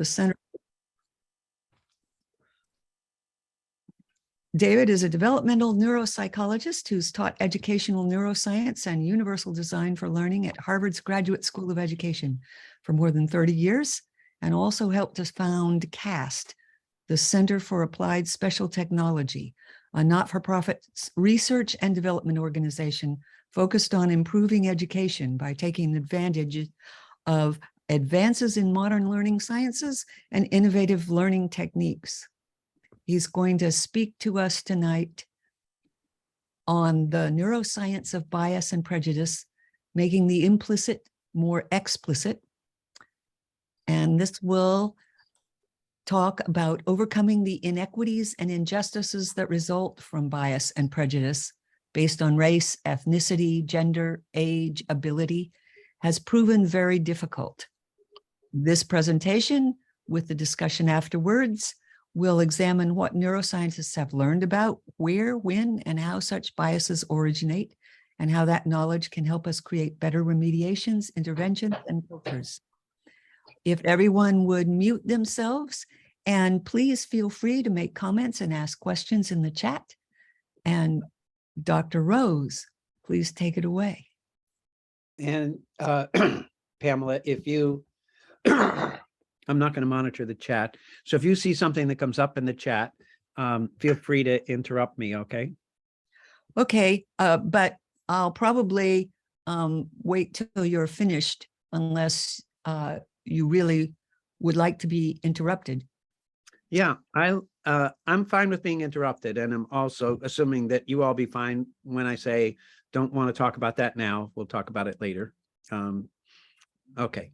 the Center. David is a developmental neuropsychologist who's taught educational neuroscience and universal design for learning at Harvard's Graduate School of Education for more than 30 years, and also helped us found CAST, the Center for Applied Special Technology, a not-for-profit research and development organization focused on improving education by taking advantage of advances in modern learning sciences and innovative learning techniques. He's going to speak to us tonight on the neuroscience of bias and prejudice, making the implicit more explicit. And this will talk about overcoming the inequities and injustices that result from bias and prejudice based on race, ethnicity, gender, age, ability, has proven very difficult. This presentation, with the discussion afterwards, will examine what neuroscientists have learned about where, when, and how such biases originate, and how that knowledge can help us create better remediations, interventions, and filters. If everyone would mute themselves, and please feel free to make comments and ask questions in the chat. And Dr. Rose, please take it away. And Pamela, if you, I'm not going to monitor the chat. So if you see something that comes up in the chat, feel free to interrupt me, okay? Okay, but I'll probably wait till you're finished unless you really would like to be interrupted. Yeah, I'm fine with being interrupted, and I'm also assuming that you all be fine when I say don't want to talk about that now. We'll talk about it later. Okay,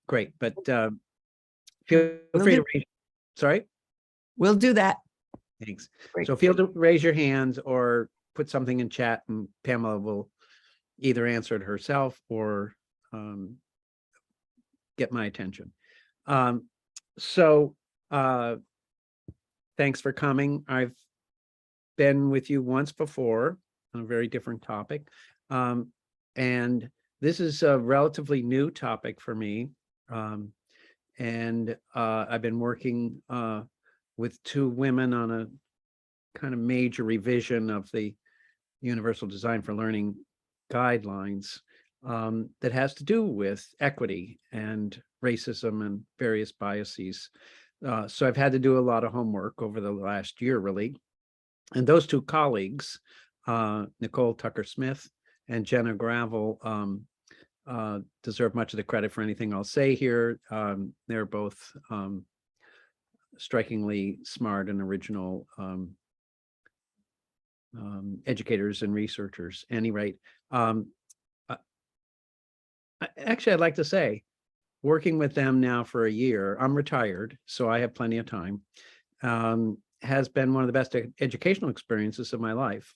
great. But feel free to raise. Sorry, we'll do that. Thanks. Great. So feel to raise your hands or put something in chat, and Pamela will either answer it herself or get my attention. Thanks for coming. I've been with you once before on a very different topic. And this is a relatively new topic for me. I've been working with two women on a kind of major revision of the Universal Design for Learning guidelines that has to do with equity and racism and various biases. So I've had to do a lot of homework over the last year, really. And those two colleagues, Nicole Tucker-Smith and Jenna Gravel, deserve much of the credit for anything I'll say here. They're both strikingly smart and original educators and researchers. At any rate, actually, I'd like to say, working with them now for a year, I'm retired, so I have plenty of time, has been one of the best educational experiences of my life.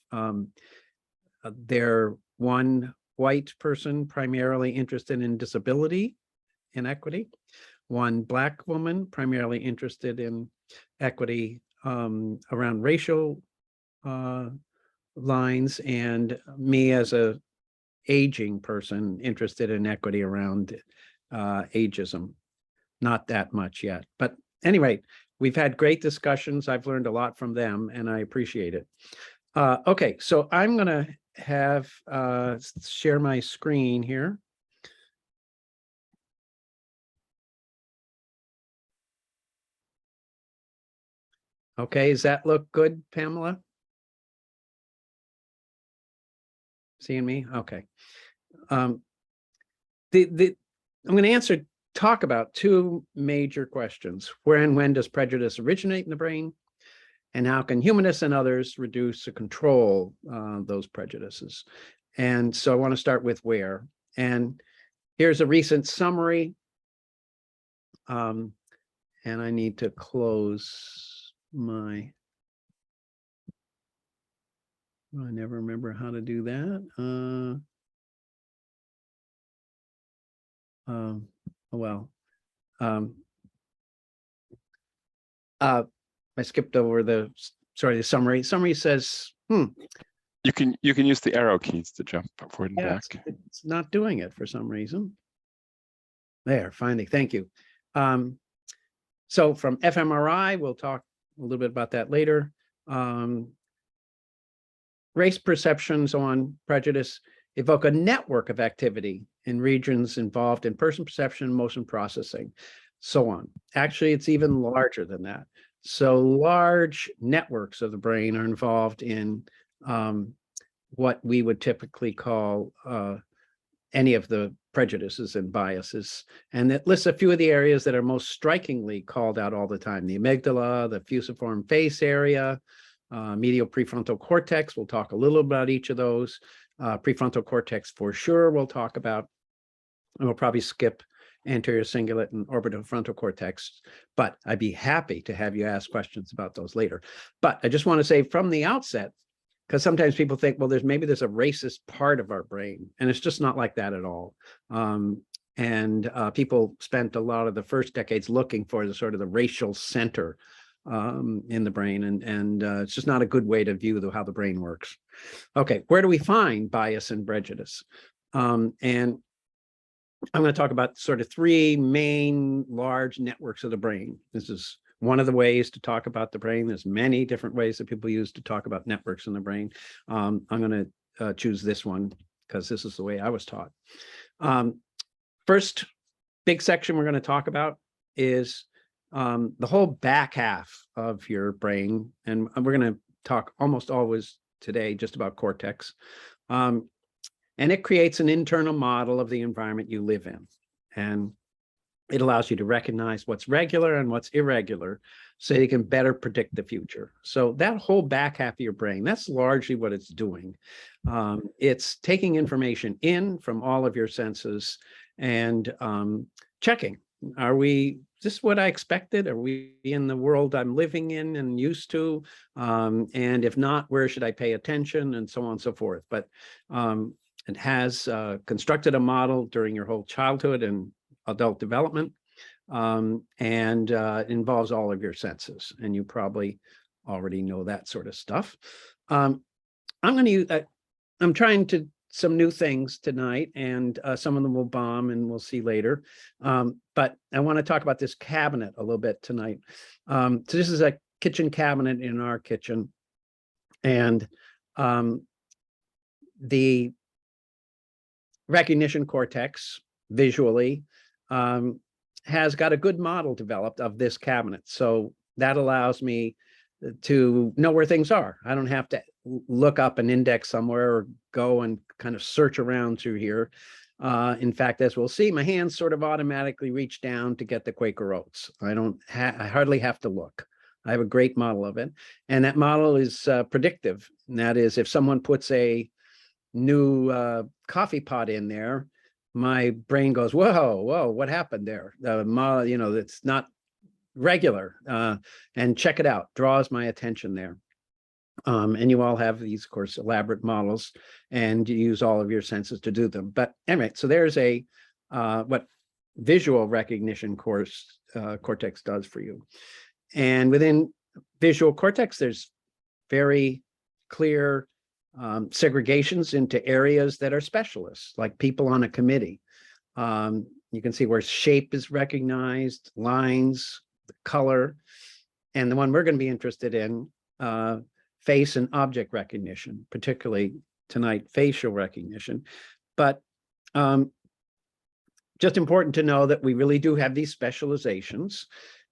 They're one white person primarily interested in disability inequity, one Black woman primarily interested in equity around racial lines, and me as a aging person interested in equity around ageism. Not that much yet, but anyway, we've had great discussions. I've learned a lot from them, and I appreciate it. Okay, so I'm going to have share my screen here. Okay, does that look good, Pamela? Seeing me? Okay. I'm going to talk about two major questions. Where and when does prejudice originate in the brain? And how can humanists and others reduce or control those prejudices? And so I want to start with where. And here's a recent summary. And I need to close my... I never remember how to do that. I skipped over the summary. Summary says, You can use the arrow keys to jump forward and back. It's not doing it for some reason. There, finally, thank you. So from fMRI, we'll talk a little bit about that later. Race perceptions on prejudice evoke a network of activity in regions involved in person perception, motion processing, so on. Actually, it's even larger than that. So large networks of the brain are involved in what we would typically call any of the prejudices and biases. And it lists a few of the areas that are most strikingly called out all the time: the amygdala, the fusiform face area, medial prefrontal cortex. We'll talk a little about each of those. Prefrontal cortex for sure we'll talk about, and we'll probably skip anterior cingulate and orbitofrontal cortex, but I'd be happy to have you ask questions about those later. But I just want to say from the outset, because sometimes people think, well, maybe there's a racist part of our brain, and it's just not like that at all. People spent a lot of the first decades looking for the sort of the racial center in the brain, and it's just not a good way to view how the brain works. Okay, where do we find bias and prejudice? And I'm going to talk about sort of three main large networks of the brain. This is one of the ways to talk about the brain. There's many different ways that people use to talk about networks in the brain. I'm going to choose this one because this is the way I was taught. First big section we're going to talk about is the whole back half of your brain. And we're going to talk almost always today just about cortex. And it creates an internal model of the environment you live in. And it allows you to recognize what's regular and what's irregular so you can better predict the future. So that whole back half of your brain, that's largely what it's doing. It's taking information in from all of your senses and checking, is this what I expected? Are we in the world I'm living in and used to? And if not, where should I pay attention? And so on and so forth. But it has constructed a model during your whole childhood and adult development, and it involves all of your senses, and you probably already know that sort of stuff. I'm going to use I'm trying to some new things tonight, and some of them will bomb, and we'll see later. But I want to talk about this cabinet a little bit tonight. So this is a kitchen cabinet in our kitchen, and the recognition cortex visually has got a good model developed of this cabinet. So that allows me to know where things are. I don't have to look up an index somewhere or go and kind of search around through here. In fact, as we'll see, my hands sort of automatically reach down to get the Quaker Oats. I hardly have to look. I have a great model of it. And that model is predictive. And that is, if someone puts a new coffee pot in there, my brain goes, whoa, what happened there? The model, it's not regular, and check it out, draws my attention there. And you all have these, of course, elaborate models, and you use all of your senses to do them. But anyway, so there's what visual recognition cortex does for you. And within visual cortex, there's very clear segregations into areas that are specialists, like people on a committee. You can see where shape is recognized, lines, the color, and the one we're going to be interested in, face and object recognition, particularly tonight, facial recognition. But just important to know that we really do have these specializations.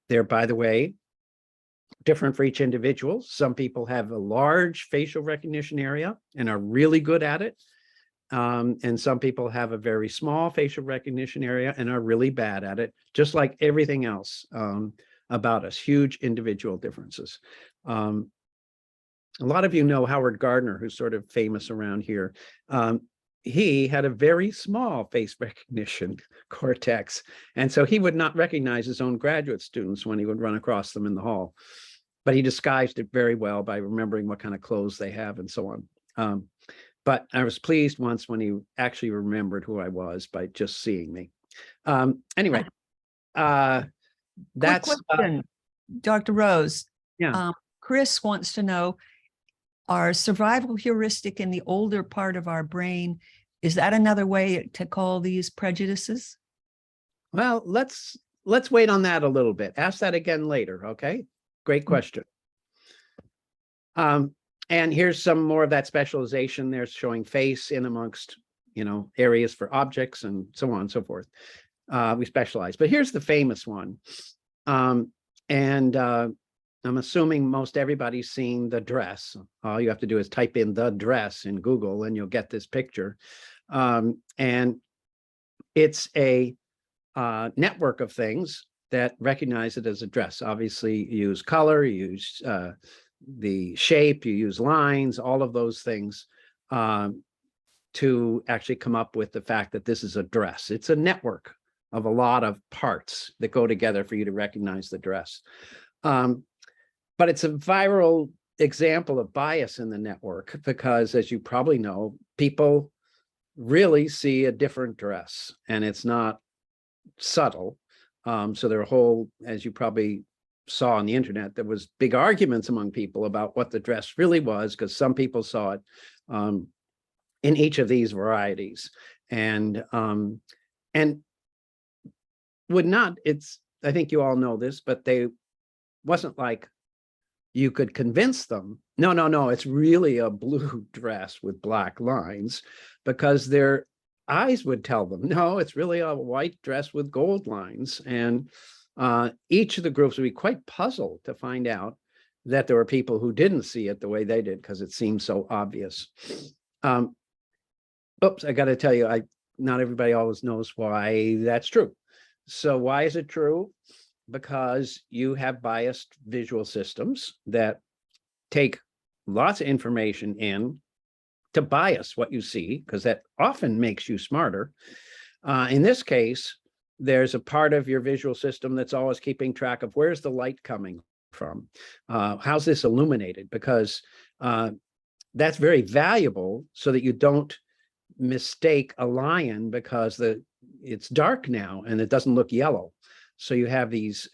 They're, by the way, different for each individual. Some people have a large facial recognition area and are really good at it. And some people have a very small facial recognition area and are really bad at it, just like everything else about us, huge individual differences. A lot of you know Howard Gardner, who's sort of famous around here. He had a very small face recognition cortex, and so he would not recognize his own graduate students when he would run across them in the hall. But he disguised it very well by remembering what kind of clothes they have and so on. But I was pleased once when he actually remembered who I was by just seeing me. Anyway, that's question, Dr. Rose. Yeah. Chris wants to know, our survival heuristic in the older part of our brain, is that another way to call these prejudices? Well, let's let's wait on that a little bit. Ask that again later, okay? Great question. And here's some more of that specialization. There's showing face in amongst, areas for objects and so on and so forth. We specialize, but here's the famous one. I'm assuming most everybody's seen the dress. All you have to do is type in the dress in Google and you'll get this picture. And it's a network of things that recognize it as a dress. Obviously, you use color, you use the shape, you use lines, all of those things to actually come up with the fact that this is a dress. It's a network of a lot of parts that go together for you to recognize the dress. But it's a viral example of bias in the network because, as you probably know, people really see a different dress and it's not subtle. So there are whole, as you probably saw on the internet, there was big arguments among people about what the dress really was because some people saw it in each of these varieties and would not, I think you all know this, but they wasn't like you could convince them, no, it's really a blue dress with black lines, because their eyes would tell them, no, it's really a white dress with gold lines. And each of the groups would be quite puzzled to find out that there were people who didn't see it the way they did because it seemed so obvious. Oops, I got to tell you, not everybody always knows why that's true. So why is it true? Because you have biased visual systems that take lots of information in to bias what you see, because that often makes you smarter. In this case, there's a part of your visual system that's always keeping track of where's the light coming from? How's this illuminated? Because that's very valuable so that you don't mistake a lion because it's dark now and it doesn't look yellow. So you have these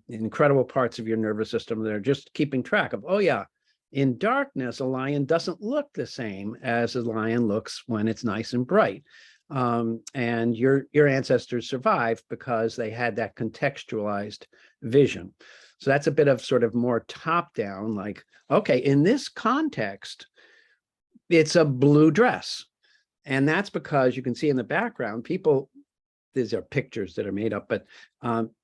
incredible parts of your nervous system that are just keeping track of, oh yeah, in darkness, a lion doesn't look the same as a lion looks when it's nice and bright. And your ancestors survived because they had that contextualized vision. So that's a bit of sort of more top down, like, okay, in this context, it's a blue dress. And that's because you can see in the background, these are pictures that are made up, but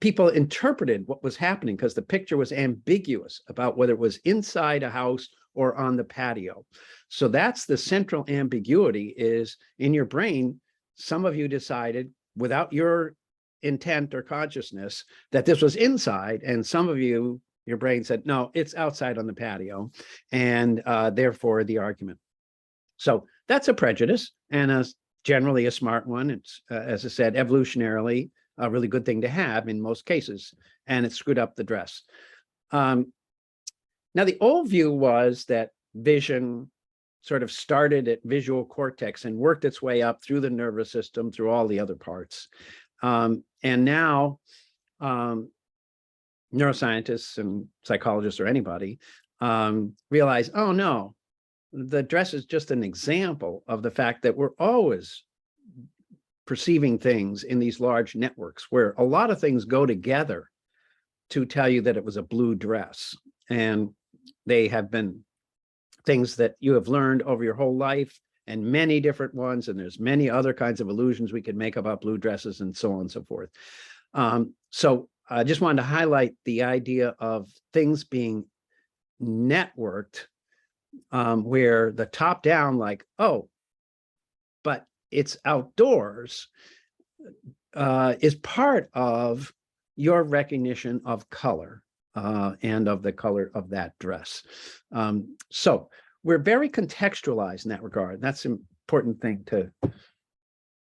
people interpreted what was happening because the picture was ambiguous about whether it was inside a house or on the patio. So that's the central ambiguity is in your brain. Some of you decided without your intent or consciousness that this was inside, and some of you, your brain said, no, it's outside on the patio, and therefore the argument. So that's a prejudice and generally a smart one. It's, as I said, evolutionarily a really good thing to have in most cases, and it screwed up the dress. Now, the old view was that vision sort of started at visual cortex and worked its way up through the nervous system, through all the other parts. And now neuroscientists and psychologists or anybody realize, oh no, the dress is just an example of the fact that we're always perceiving things in these large networks where a lot of things go together to tell you that it was a blue dress. And they have been things that you have learned over your whole life and many different ones. And there's many other kinds of illusions we could make about blue dresses and so on and so forth. So I just wanted to highlight the idea of things being networked where the top down, like, oh, but it's outdoors, is part of your recognition of color and of the color of that dress. So we're very contextualized in that regard. That's an important thing to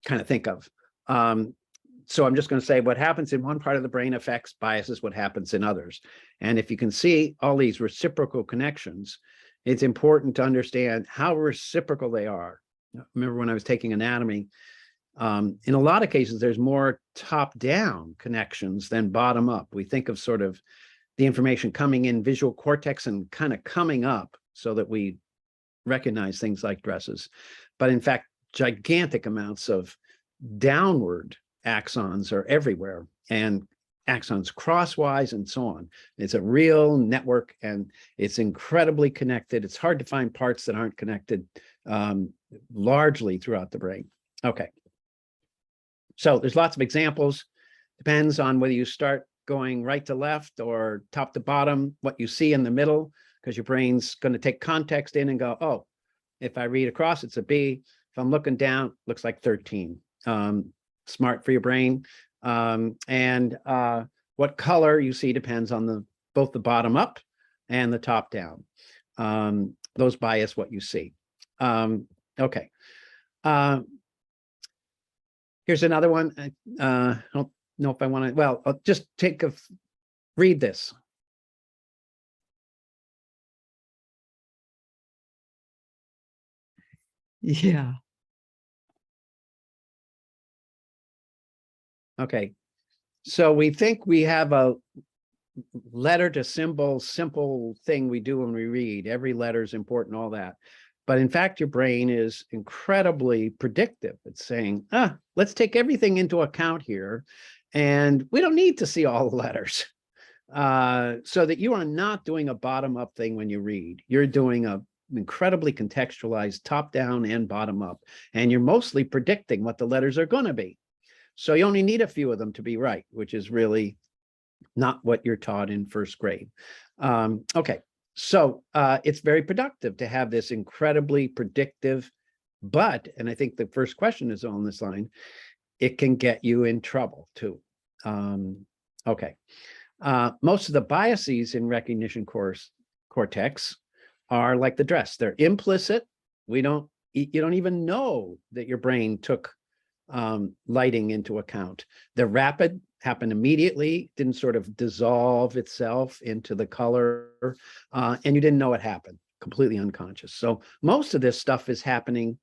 kind of think of. So I'm just going to say what happens in one part of the brain affects biases what happens in others. And if you can see all these reciprocal connections, it's important to understand how reciprocal they are. Remember when I was taking anatomy, in a lot of cases, there's more top-down connections than bottom-up. We think of sort of the information coming in visual cortex and kind of coming up so that we recognize things like dresses. But in fact, gigantic amounts of downward axons are everywhere. And axons crosswise and so on. It's a real network and it's incredibly connected. It's hard to find parts that aren't connected largely throughout the brain. Okay. So there's lots of examples. Depends on whether you start going right to left or top to bottom, what you see in the middle, because your brain's going to take context in and go, oh, if I read across, it's a B. If I'm looking down, looks like 13. Smart for your brain. What color you see depends on both the bottom up and the top down. Those bias what you see. Okay. Here's another one. I don't know if I want to, well, I'll just read this. Yeah. Okay. So we think we have a letter to symbol, simple thing we do when we read. Every letter is important, all that. But in fact, your brain is incredibly predictive. It's saying, let's take everything into account here. And we don't need to see all the letters. So that you are not doing a bottom-up thing when you read. You're doing a incredibly contextualized top-down and bottom-up. And you're mostly predicting what the letters are going to be. So you only need a few of them to be right, which is really not what you're taught in first grade. Okay. So it's very productive to have this incredibly predictive, but, and I think the first question is on this line, it can get you in trouble too. Okay. Most of the biases in recognition cortex are like the dress. They're implicit. You don't even know that your brain took lighting into account. They're rapid, happened immediately, didn't sort of dissolve itself into the color, and you didn't know it happened, completely unconscious. So most of this stuff is happening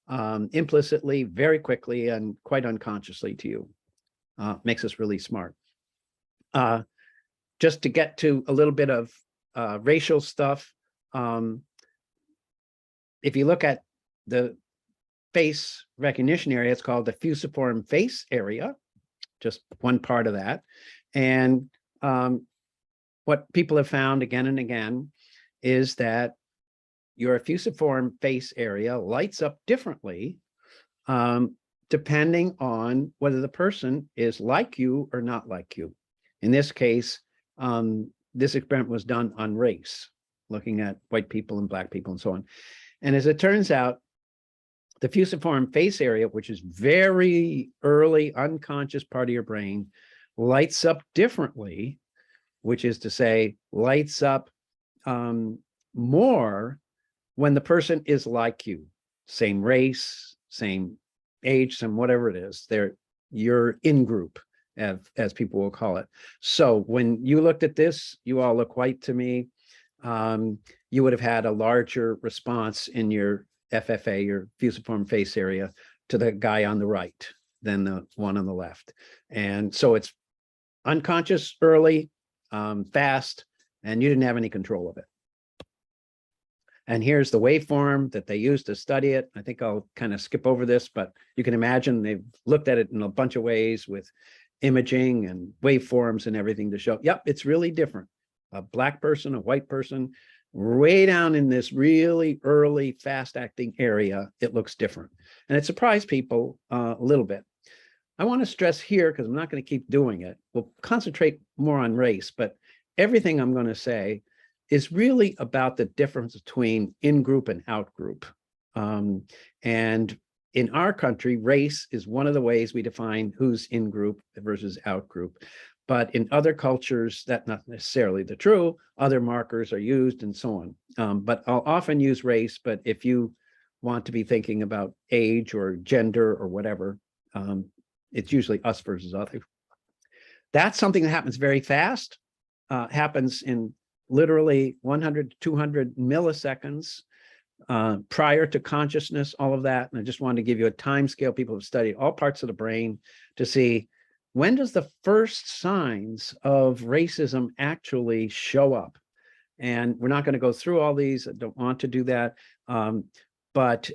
implicitly, very quickly, and quite unconsciously to you. Makes us really smart. Just to get to a little bit of racial stuff, if you look at the face recognition area, it's called the fusiform face area, just one part of that. And what people have found again and again is that your fusiform face area lights up differently depending on whether the person is like you or not like you. In this case, this experiment was done on race, looking at white people and black people and so on. And as it turns out, the fusiform face area, which is very early unconscious part of your brain, lights up differently, which is to say lights up more when the person is like you, same race, same age, some whatever it is. You're in group, as people will call it. So when you looked at this, you all look white to me. You would have had a larger response in your FFA, your fusiform face area, to the guy on the right than the one on the left. And so it's unconscious, early, fast, and you didn't have any control of it. And here's the waveform that they used to study it. I think I'll kind of skip over this, but you can imagine they've looked at it in a bunch of ways with imaging and waveforms and everything to show, yep, it's really different. A black person, a white person, way down in this really early fast acting area, it looks different. And it surprised people a little bit. I want to stress here, because I'm not going to keep doing it, we'll concentrate more on race, but everything I'm going to say is really about the difference between in-group and out-group. And in our country, race is one of the ways we define who's in-group versus out-group. But in other cultures, that's not necessarily the true. Other markers are used and so on. But I'll often use race, but if you want to be thinking about age or gender or whatever, it's usually us versus other. That's something that happens very fast, happens in literally 100 to 200 milliseconds prior to consciousness, all of that. And I just wanted to give you a time scale. People have studied all parts of the brain to see, when does the first signs of racism actually show up? And we're not going to go through all these. I don't want to do that. But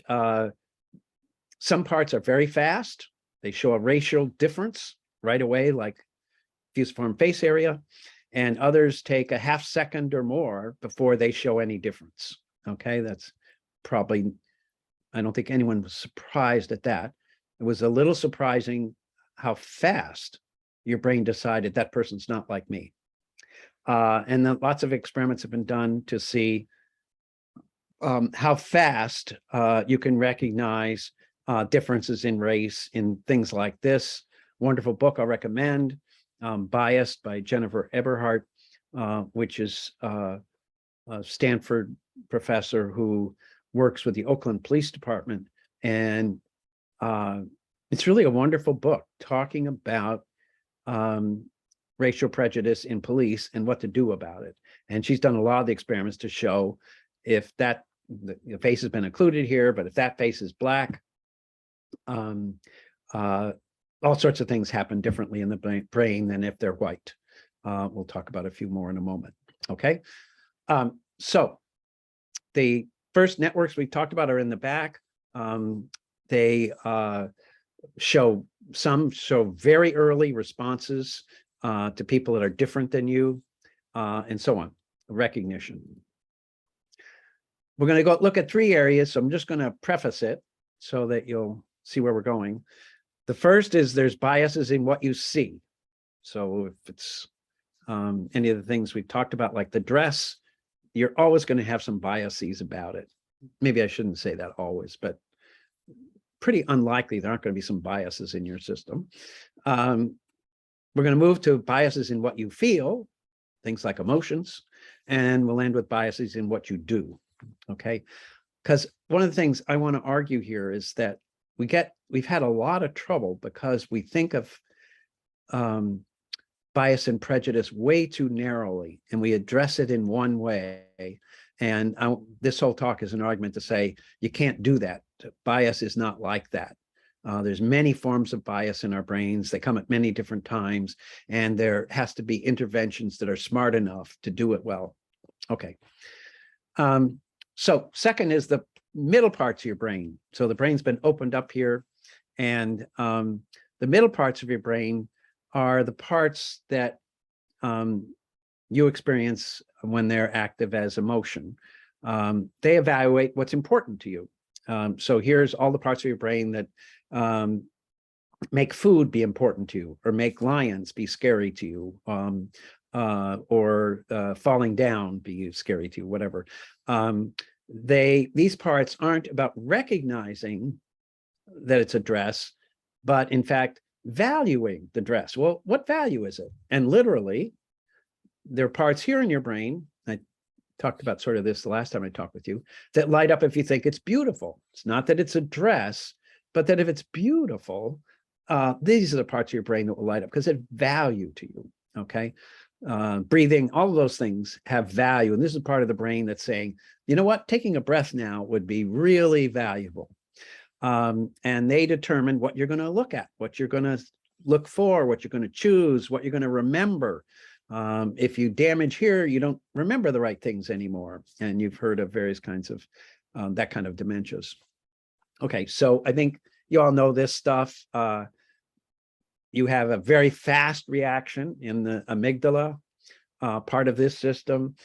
some parts are very fast. They show a racial difference right away, like fusiform face area, and others take a half second or more before they show any difference. Okay, that's probably, I don't think anyone was surprised at that. It was a little surprising how fast your brain decided that person's not like me. And then lots of experiments have been done to see how fast you can recognize differences in race in things like this. Wonderful book I'll recommend, Biased by Jennifer Eberhardt, which is a Stanford professor who works with the Oakland Police Department. And it's really a wonderful book talking about racial prejudice in police and what to do about it. And she's done a lot of the experiments to show if that the face has been included here, but if that face is black, all sorts of things happen differently in the brain than if they're white. We'll talk about a few more in a moment. Okay. So the first networks we talked about are in the back. They show very early responses to people that are different than you, and so on, recognition. We're going to go look at 3 areas, so I'm just going to preface it so that you'll see where we're going. The first is there's biases in what you see. So if it's any of the things we've talked about, like the dress, you're always going to have some biases about it. Maybe I shouldn't say that always, but pretty unlikely there aren't going to be some biases in your system. We're going to move to biases in what you feel, things like emotions, and we'll end with biases in what you do. Okay, because one of the things I want to argue here is that we've had a lot of trouble because we think of bias and prejudice way too narrowly, and we address it in one way. And this whole talk is an argument to say you can't do that. Bias is not like that. There's many forms of bias in our brains. They come at many different times, and there has to be interventions that are smart enough to do it well. Okay. So second is the middle parts of your brain. So the brain's been opened up here, and the middle parts of your brain are the parts that you experience when they're active as emotion. They evaluate what's important to you. So here's all the parts of your brain that make food be important to you, or make lions be scary to you, or falling down be scary to you, whatever. These parts aren't about recognizing that it's a dress, but in fact, valuing the dress. Well, what value is it? And literally, there are parts here in your brain, I talked about sort of this the last time I talked with you, that light up if you think it's beautiful. It's not that it's a dress, but that if it's beautiful, these are the parts of your brain that will light up because it's value to you, okay? Breathing, all of those things have value. And this is part of the brain that's saying, you know what, taking a breath now would be really valuable. And they determine what you're going to look at, what you're going to look for, what you're going to choose, what you're going to remember. If you damage here, you don't remember the right things anymore. And you've heard of various kinds of that kind of dementias. Okay, so I think you all know this stuff. You have a very fast reaction in the amygdala, part of this system,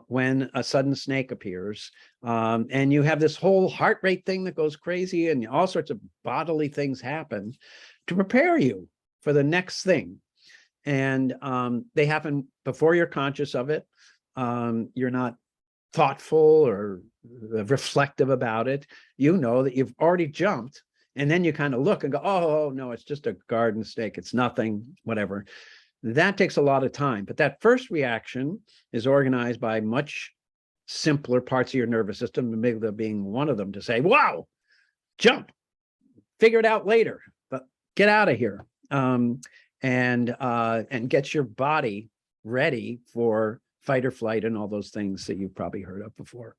when a sudden snake appears. And you have this whole heart rate thing that goes crazy, and all sorts of bodily things happen to prepare you for the next thing. And they happen before you're conscious of it. You're not thoughtful or reflective about it. You know that you've already jumped, and then you kind of look and go, oh, no, it's just a garden snake. It's nothing, whatever. That takes a lot of time. But that first reaction is organized by much simpler parts of your nervous system, the amygdala being one of them, to say, wow, jump, figure it out later, but get out of here. And get your body ready for fight or flight and all those things that you've probably heard of before.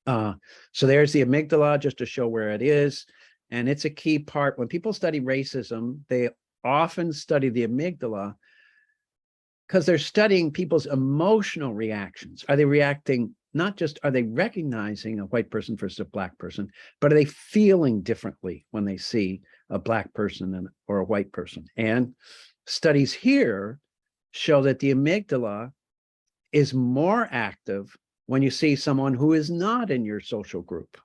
So there's the amygdala, just to show where it is. And it's a key part. When people study racism, they often study the amygdala because they're studying people's emotional reactions. Are they reacting, not just are they recognizing a white person versus a black person, but are they feeling differently when they see a black person or a white person? And Studies here show that the amygdala is more active when you see someone who is not in your social group,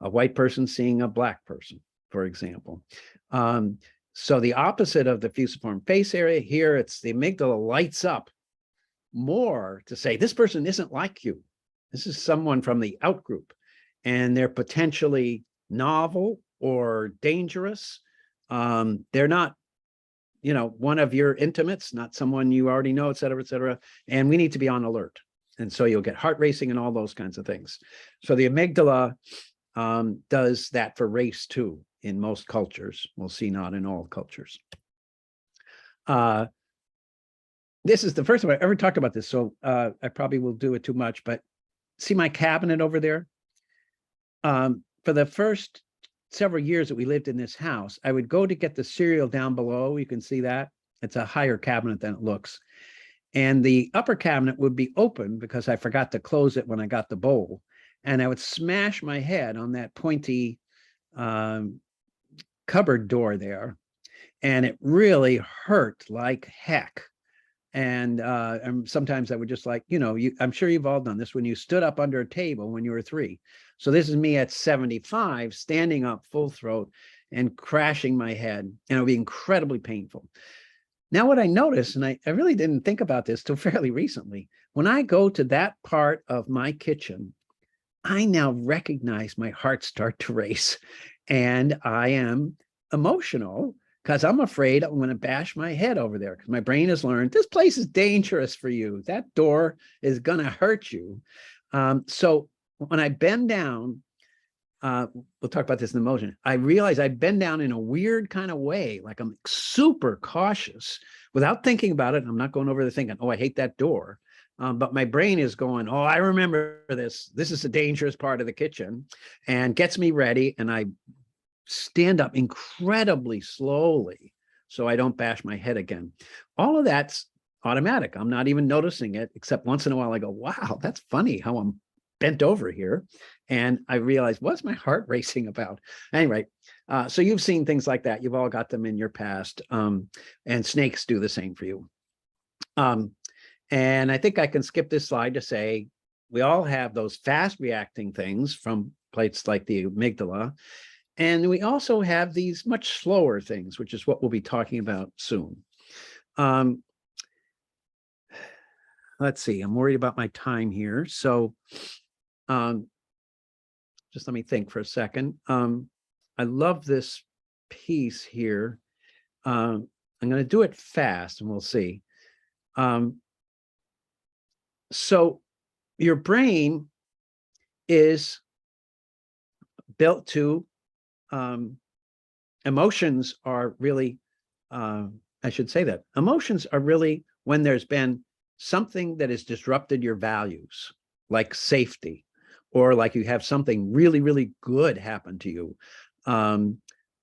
a white person seeing a black person, for example. So the opposite of the fusiform face area, here it's the amygdala lights up more to say, this person isn't like you. This is someone from the out group, and they're potentially novel or dangerous. They're not, one of your intimates, not someone you already know, et cetera, et cetera. And we need to be on alert. And so you'll get heart racing and all those kinds of things. So the amygdala does that for race too, in most cultures. We'll see not in all cultures. This is the first time I ever talked about this, so I probably will do it too much, but see my cabinet over there? For the first several years that we lived in this house, I would go to get the cereal down below. You can see that. It's a higher cabinet than it looks. And the upper cabinet would be open because I forgot to close it when I got the bowl. And I would smash my head on that pointy cupboard door there. And it really hurt like heck. And sometimes I would just like, I'm sure you've all done this when you stood up under a table when you were 3. So this is me at 75, standing up full throat and crashing my head, and it would be incredibly painful. Now, what I noticed, and I really didn't think about this till fairly recently, when I go to that part of my kitchen, I now recognize my heart start to race, and I am emotional because I'm afraid I'm going to bash my head over there because my brain has learned this place is dangerous for you. That door is going to hurt you. So when I bend down, we'll talk about this in the motion. I realize I bend down in a weird kind of way, like I'm super cautious without thinking about it. I'm not going over there thinking, oh, I hate that door. But my brain is going, oh, I remember this. This is a dangerous part of the kitchen, and gets me ready. And I stand up incredibly slowly so I don't bash my head again. All of that's automatic. I'm not even noticing it, except once in a while I go, wow, that's funny how I'm bent over here. And I realize, what's my heart racing about? Anyway, so you've seen things like that. You've all got them in your past. And snakes do the same for you. And I think I can skip this slide to say, we all have those fast reacting things from places like the amygdala. And we also have these much slower things, which is what we'll be talking about soon. Let's see, I'm worried about my time here. So just let me think for a second. I love this piece here. I'm going to do it fast and we'll see. So your brain is built to, emotions are really, I should say that, emotions are really when there's been something that has disrupted your values, like safety, or like you have something really, really good happen to you.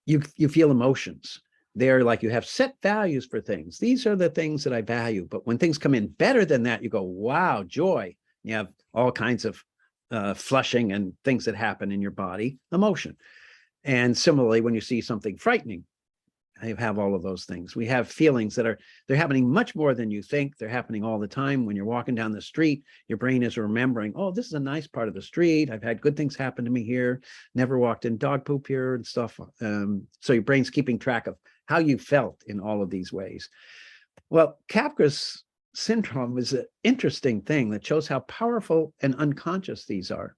You feel emotions. They're like you have set values for things. These are the things that I value. But when things come in better than that, you go, wow, joy. You have all kinds of flushing and things that happen in your body, emotion. And similarly, when you see something frightening, you have all of those things. We have feelings that they're happening much more than you think. They're happening all the time. When you're walking down the street, your brain is remembering, oh, this is a nice part of the street. I've had good things happen to me here. Never walked in dog poop here and stuff. So your brain's keeping track of how you felt in all of these ways. Well, Capgras syndrome is an interesting thing that shows how powerful and unconscious these are.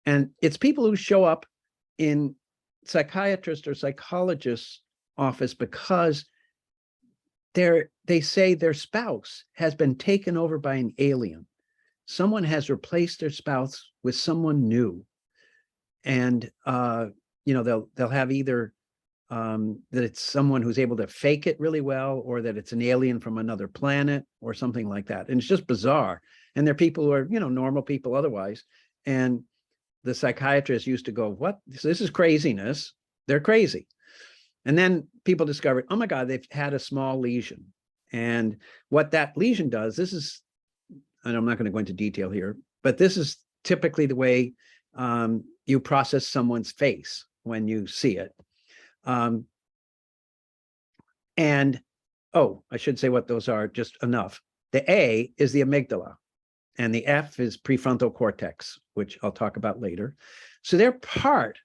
And it's people who show up in psychiatrist or psychologist's office because they say their spouse has been taken over by an alien. Someone has replaced their spouse with someone new. And they'll have either that it's someone who's able to fake it really well, or that it's an alien from another planet or something like that. And it's just bizarre. And they're people who are, normal people otherwise. And the psychiatrist used to go, what? This is craziness. They're crazy. And then people discovered, oh my God, they've had a small lesion. And what that lesion does, and I'm not going to go into detail here, but this is typically the way you process someone's face when you see it. And oh, I should say what those are just enough. The A is the amygdala, and the F is prefrontal cortex, which I'll talk about later. So they're part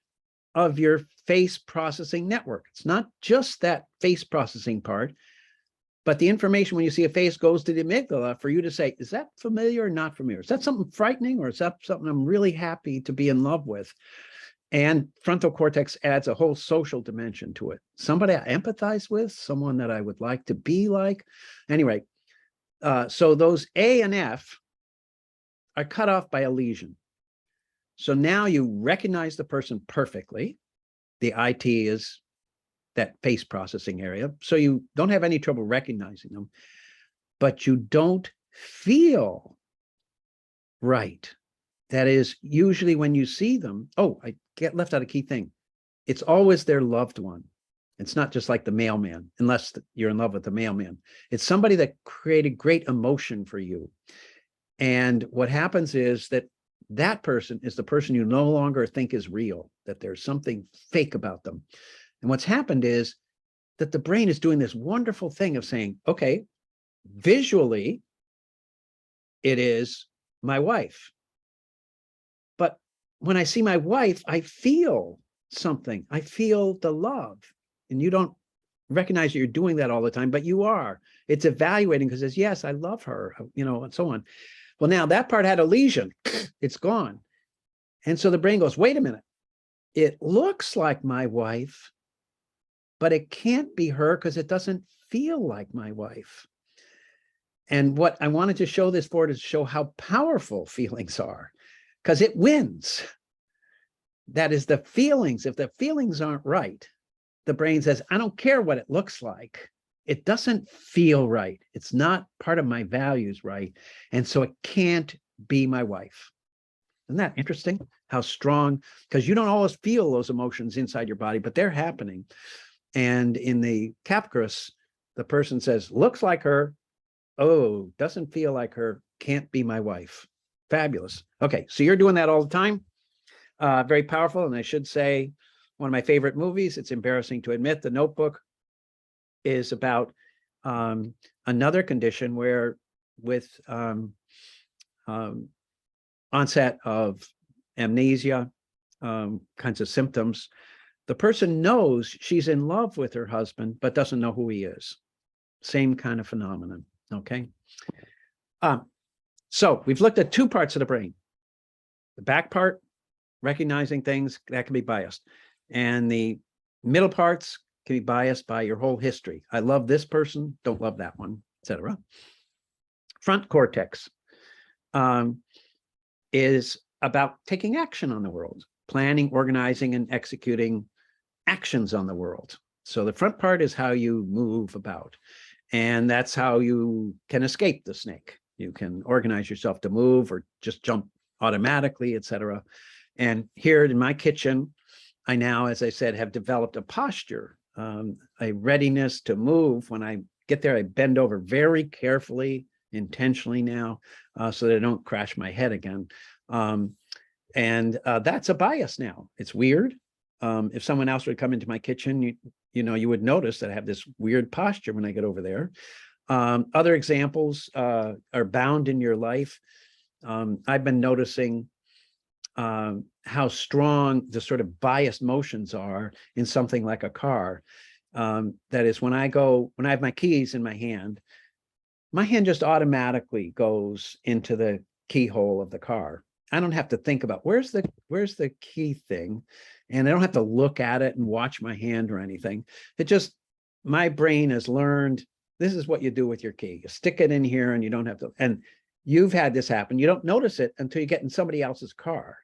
of your face processing network. It's not just that face processing part, but the information when you see a face goes to the amygdala for you to say, is that familiar or not familiar? Is that something frightening, or is that something I'm really happy to be in love with? And frontal cortex adds a whole social dimension to it. Somebody I empathize with, someone that I would like to be like. Anyway, so those A and F are cut off by a lesion. So now you recognize the person perfectly. The IT is that face processing area. So you don't have any trouble recognizing them, but you don't feel right. That is usually when you see them. Oh, I left out a key thing. It's always their loved one. It's not just like the mailman, unless you're in love with the mailman. It's somebody that created great emotion for you. And what happens is that that person is the person you no longer think is real, that there's something fake about them. And what's happened is that the brain is doing this wonderful thing of saying, okay, visually, it is my wife. But when I see my wife, I feel something. I feel the love. And you don't recognize that you're doing that all the time, but you are. It's evaluating because it says, yes, I love her, and so on. Well, now that part had a lesion. It's gone. And so the brain goes, wait a minute. It looks like my wife, but it can't be her because it doesn't feel like my wife. And what I wanted to show this for is to show how powerful feelings are, because it wins. That is the feelings. If the feelings aren't right, the brain says, I don't care what it looks like. It doesn't feel right. It's not part of my values, right? And so it can't be my wife. Isn't that interesting? How strong, because you don't always feel those emotions inside your body, but they're happening. And in the Capgras, the person says, looks like her. Oh, doesn't feel like her. Can't be my wife. Fabulous. Okay, so you're doing that all the time. Very powerful. And I should say, one of my favorite movies, it's embarrassing to admit, The Notebook, is about another condition where with onset of amnesia, kinds of symptoms, the person knows she's in love with her husband, but doesn't know who he is. Same kind of phenomenon, okay? So we've looked at two parts of the brain. The back part, recognizing things, that can be biased. And the middle parts can be biased by your whole history. I love this person, don't love that one, etc. Front cortex is about taking action on the world, planning, organizing, and executing actions on the world. So the front part is how you move about, and that's how you can escape the snake. You can organize yourself to move or just jump automatically, etc. And here in my kitchen, I now, as I said, have developed a posture, a readiness to move. When I get there, I bend over very carefully, intentionally now, so that I don't crash my head again. And that's a bias now. It's weird. If someone else would come into my kitchen, you would notice that I have this weird posture when I get over there. Other examples are bound in your life. I've been noticing how strong the sort of biased motions are in something like a car. That is, when I have my keys in my hand just automatically goes into the keyhole of the car. I don't have to think about where's the key thing, and I don't have to look at it and watch my hand or anything. My brain has learned this is what you do with your key. You stick it in here and you don't have to, and you've had this happen. You don't notice it until you get in somebody else's car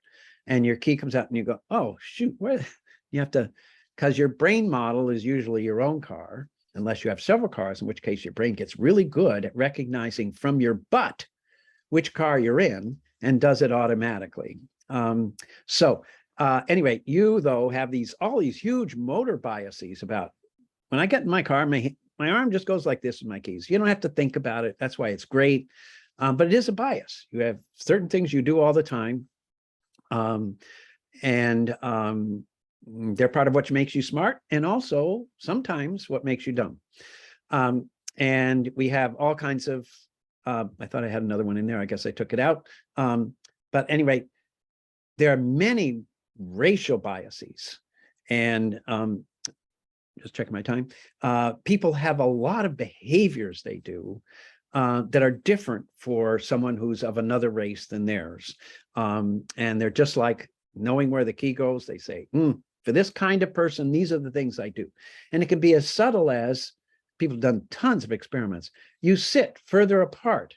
and your key comes out and you go, oh, shoot, where you have to, because your brain model is usually your own car, unless you have several cars, in which case your brain gets really good at recognizing from your butt which car you're in and does it automatically. Anyway, you though have all these huge motor biases about when I get in my car, my arm just goes like this with my keys. You don't have to think about it. That's why it's great. But it is a bias. You have certain things you do all the time. They're part of what makes you smart, and also sometimes what makes you dumb. And we have all kinds of, I thought I had another one in there. I guess I took it out. But anyway, there are many racial biases. And just checking my time. People have a lot of behaviors they do that are different for someone who's of another race than theirs. And they're just like knowing where the key goes. They say, for this kind of person, these are the things I do. And it can be as subtle as, people have done tons of experiments. You sit further apart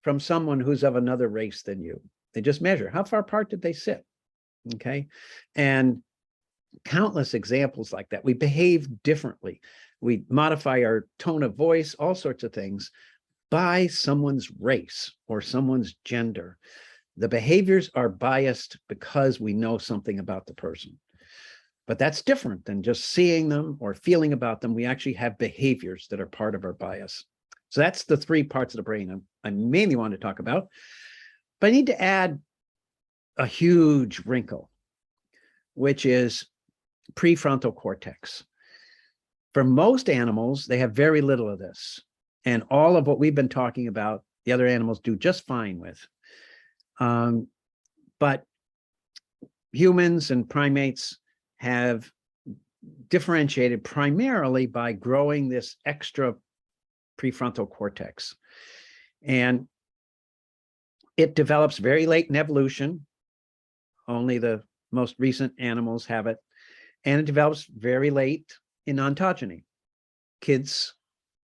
from someone who's of another race than you. They just measure how far apart did they sit. Okay. And countless examples like that. We behave differently. We modify our tone of voice, all sorts of things by someone's race or someone's gender. The behaviors are biased because we know something about the person. But that's different than just seeing them or feeling about them. We actually have behaviors that are part of our bias. So that's the three parts of the brain I mainly want to talk about. But I need to add a huge wrinkle, which is prefrontal cortex. For most animals, they have very little of this. And all of what we've been talking about, the other animals do just fine with. But humans and primates have differentiated primarily by growing this extra prefrontal cortex. And it develops very late in evolution. Only the most recent animals have it. And it develops very late in ontogeny. Kids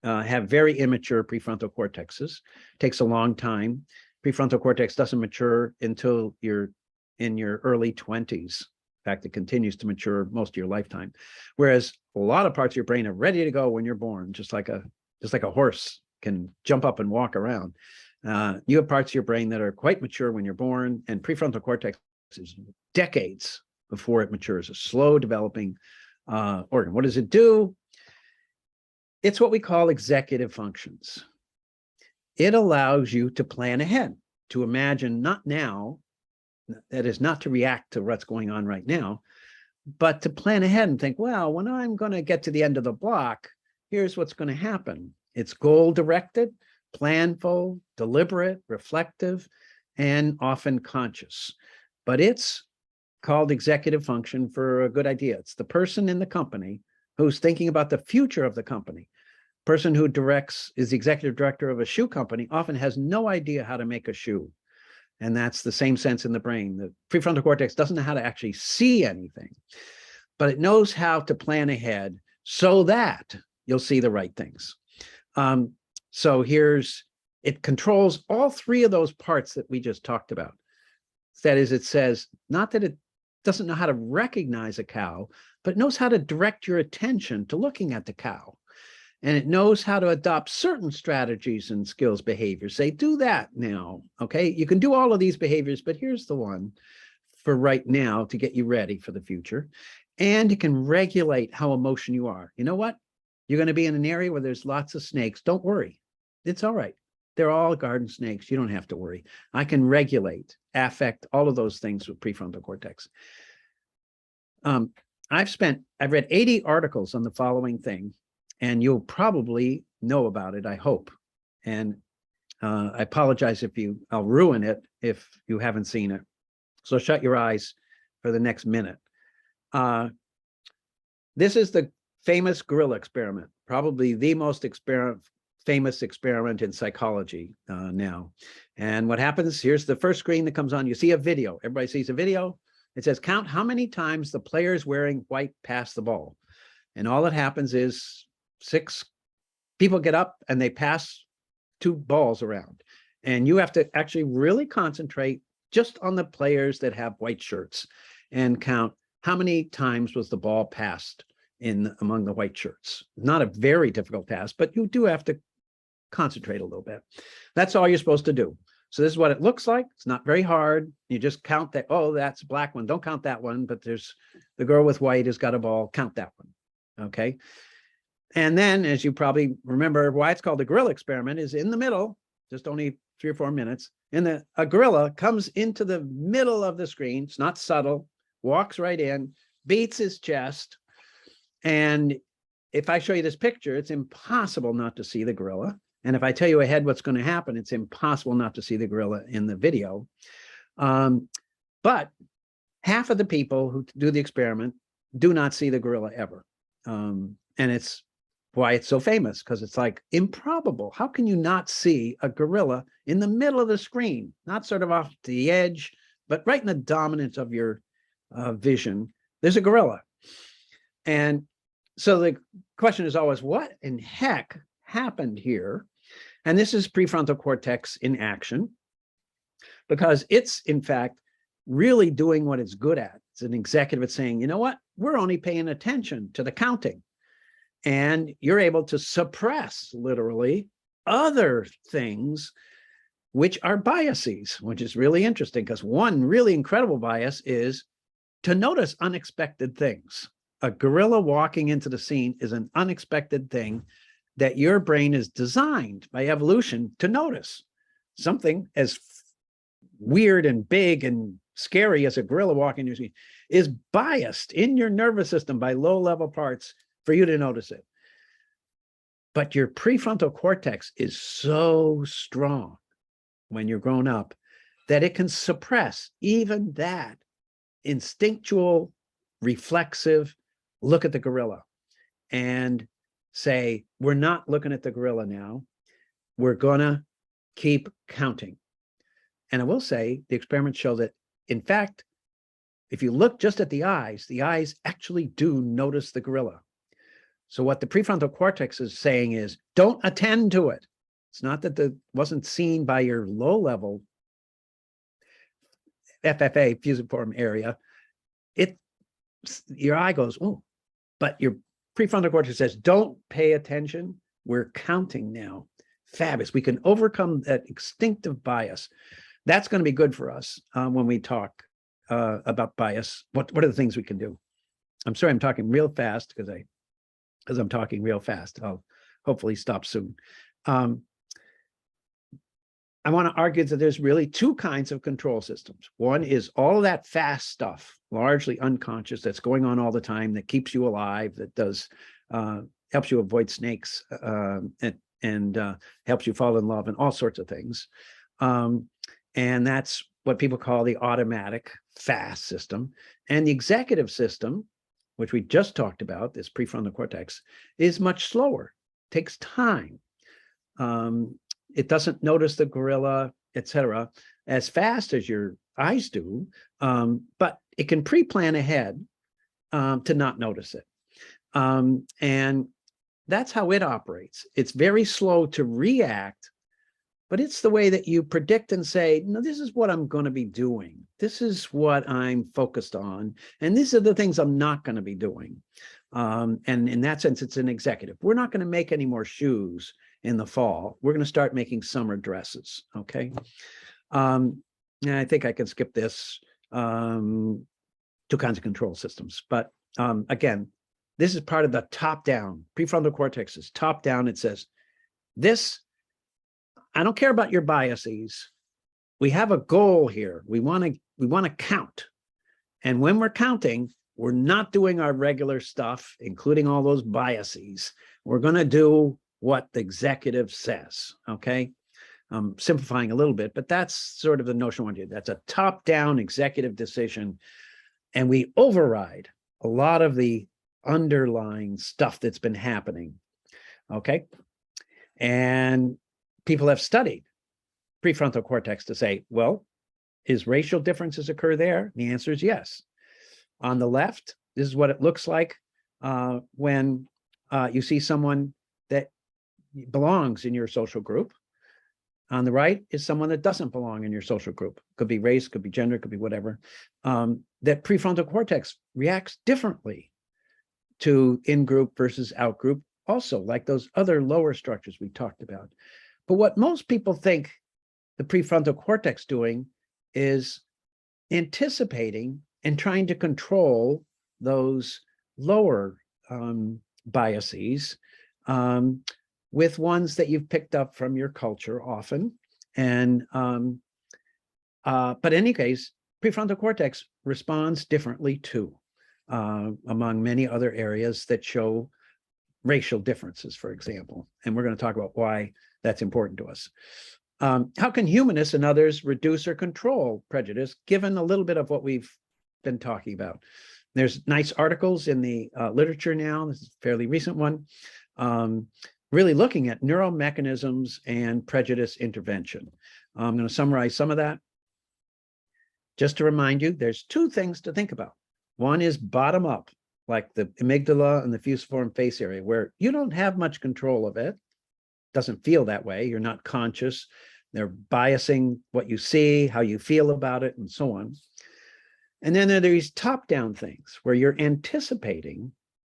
have very immature prefrontal cortexes. It takes a long time. Prefrontal cortex doesn't mature until you're in your early 20s. In fact, it continues to mature most of your lifetime. Whereas a lot of parts of your brain are ready to go when you're born, just like a horse can jump up and walk around. You have parts of your brain that are quite mature when you're born, and prefrontal cortex is decades before it matures, a slow developing organ. What does it do? It's what we call executive functions. It allows you to plan ahead, to imagine not now, that is not to react to what's going on right now, but to plan ahead and think, well, when I'm going to get to the end of the block, here's what's going to happen. It's goal-directed, planful, deliberate, reflective, and often conscious. But it's called executive function for a good idea. It's the person in the company who's thinking about the future of the company. Person who is the executive director of a shoe company often has no idea how to make a shoe. And that's the same sense in the brain. The prefrontal cortex doesn't know how to actually see anything, but it knows how to plan ahead so that you'll see the right things. So it controls all three of those parts that we just talked about. That is, it says, not that it doesn't know how to recognize a cow, but knows how to direct your attention to looking at the cow. And it knows how to adopt certain strategies and skills, behaviors. Say, do that now, okay? You can do all of these behaviors, but here's the one for right now to get you ready for the future. And it can regulate how emotional you are. You know what? You're going to be in an area where there's lots of snakes. Don't worry. It's all right. They're all garden snakes. You don't have to worry. I can regulate, affect, all of those things with prefrontal cortex. I've read 80 articles on the following thing, and you'll probably know about it, I hope. And I apologize I'll ruin it if you haven't seen it. So shut your eyes for the next minute. This is the famous gorilla experiment, probably the most famous experiment in psychology now. And what happens, here's the first screen that comes on. You see a video. Everybody sees a video. It says, count how many times the players wearing white pass the ball. And all that happens is 6 people get up and they pass 2 balls around. And you have to actually really concentrate just on the players that have white shirts and count how many times was the ball passed among the white shirts. Not a very difficult task, but you do have to concentrate a little bit. That's all you're supposed to do. So this is what it looks like. It's not very hard. You just count that. Oh, that's a black one. Don't count that one. But there's the girl with white has got a ball. Count that one. Okay. And then, as you probably remember, why it's called the gorilla experiment is in the middle, just only 3 or 4 minutes. And a gorilla comes into the middle of the screen. It's not subtle, walks right in, beats his chest. And if I show you this picture, it's impossible not to see the gorilla. And if I tell you ahead what's going to happen, it's impossible not to see the gorilla in the video. But half of the people who do the experiment do not see the gorilla ever. And it's why it's so famous, because it's like improbable. How can you not see a gorilla in the middle of the screen, not sort of off the edge, but right in the dominance of your vision? There's a gorilla. And so the question is always, what in heck happened here? And this is prefrontal cortex in action, because it's, in fact, really doing what it's good at. It's an executive. It's saying, you know what? We're only paying attention to the counting. And you're able to suppress, literally, other things which are biases, which is really interesting, because one really incredible bias is to notice unexpected things. A gorilla walking into the scene is an unexpected thing that your brain is designed by evolution to notice. Something as weird and big and scary as a gorilla walking into the scene is biased in your nervous system by low-level parts for you to notice it. But your prefrontal cortex is so strong when you're grown up that it can suppress even that instinctual, reflexive look at the gorilla and say, we're not looking at the gorilla now. We're gonna keep counting. And I will say the experiments show that, in fact, if you look just at the eyes actually do notice the gorilla. So what the prefrontal cortex is saying is, don't attend to it. It's not that it wasn't seen by your low-level FFA, fusiform area. Your eye goes, oh, but your prefrontal cortex says, don't pay attention. We're counting now. Fabulous. We can overcome that instinctive bias. That's going to be good for us when we talk about bias. What are the things we can do? I'm sorry, I'm talking real fast because I'm talking real fast. I'll hopefully stop soon. I want to argue that there's really two kinds of control systems. One is all of that fast stuff, largely unconscious, that's going on all the time, that keeps you alive, that does helps you avoid snakes and helps you fall in love and all sorts of things. And that's what people call the automatic fast system. And the executive system, which we just talked about, this prefrontal cortex, is much slower, takes time. It doesn't notice the gorilla, etc., as fast as your eyes do, but it can pre-plan ahead to not notice it. And that's how it operates. It's very slow to react, but it's the way that you predict and say, no, this is what I'm going to be doing. This is what I'm focused on. And these are the things I'm not going to be doing. And in that sense, it's an executive. We're not going to make any more shoes in the fall. We're going to start making summer dresses. Okay. And I think I can skip this. Two kinds of control systems. But again, this is part of the top-down. Prefrontal cortex is top-down. It says, this, I don't care about your biases. We have a goal here. We want to count. And when we're counting, we're not doing our regular stuff, including all those biases. We're going to do what the executive says, okay? I'm simplifying a little bit, but that's sort of the notion one. That's a top-down executive decision, and we override a lot of the underlying stuff that's been happening, okay? And people have studied prefrontal cortex to say, well, is racial differences occur there? And the answer is yes. On the left, this is what it looks like when you see someone that belongs in your social group. On the right is someone that doesn't belong in your social group. Could be race, could be gender, could be whatever. That prefrontal cortex reacts differently to in-group versus out-group, also like those other lower structures we talked about. But what most people think the prefrontal cortex doing is anticipating and trying to control those lower biases with ones that you've picked up from your culture often. And but in any case, prefrontal cortex responds differently too, among many other areas that show racial differences, for example. And we're going to talk about why that's important to us. How can humanists and others reduce or control prejudice, given a little bit of what we've been talking about? There's nice articles in the literature now. This is a fairly recent one, really looking at neuromechanisms and prejudice intervention. I'm going to summarize some of that. Just to remind you, there's two things to think about. One is bottom up, like the amygdala and the fusiform face area, where you don't have much control of it. Doesn't feel that way. You're not conscious. They're biasing what you see, how you feel about it, and so on. And then there are these top-down things where you're anticipating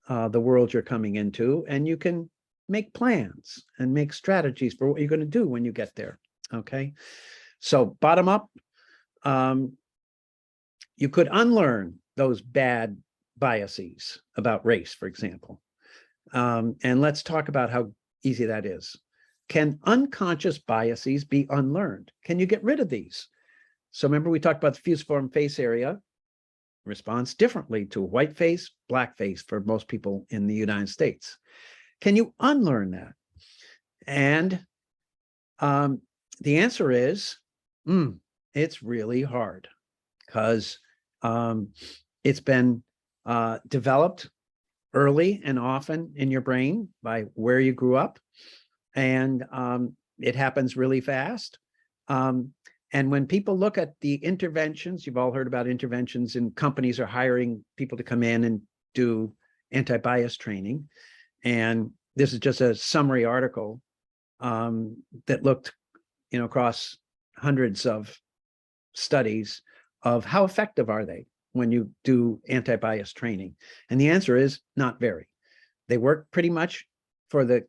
the world you're coming into, and you can make plans and make strategies for what you're going to do when you get there. Okay, so bottom up, you could unlearn those bad biases about race, for example. And let's talk about how easy that is. Can unconscious biases be unlearned? Can you get rid of these? So remember, we talked about the fusiform face area responds differently to white face, black face for most people in the United States. Can you unlearn that? And the answer is, it's really hard, because it's been developed early and often in your brain by where you grew up, and it happens really fast. And when people look at the interventions, you've all heard about interventions, and companies are hiring people to come in and do anti-bias training. And this is just a summary article that looked, across hundreds of studies of how effective are they when you do anti-bias training. And the answer is not very. They work pretty much for the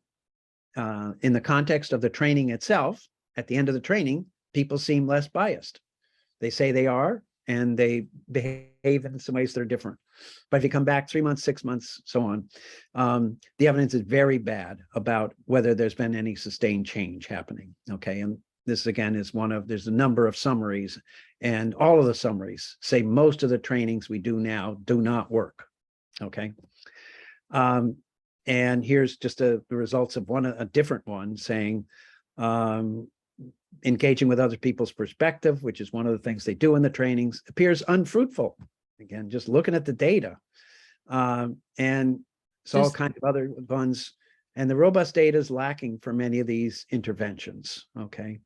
in the context of the training itself. At the end of the training, people seem less biased. They say they are, and they behave in some ways that are different. But if you come back 3 months, 6 months, so on, the evidence is very bad about whether there's been any sustained change happening. Okay, and this again is there's a number of summaries, and all of the summaries say most of the trainings we do now do not work. Okay, and here's just the results of a different one saying, engaging with other people's perspective, which is one of the things they do in the trainings, appears unfruitful. Again, just looking at the data. And so all kinds of other ones. And the robust data is lacking for many of these interventions. Okay.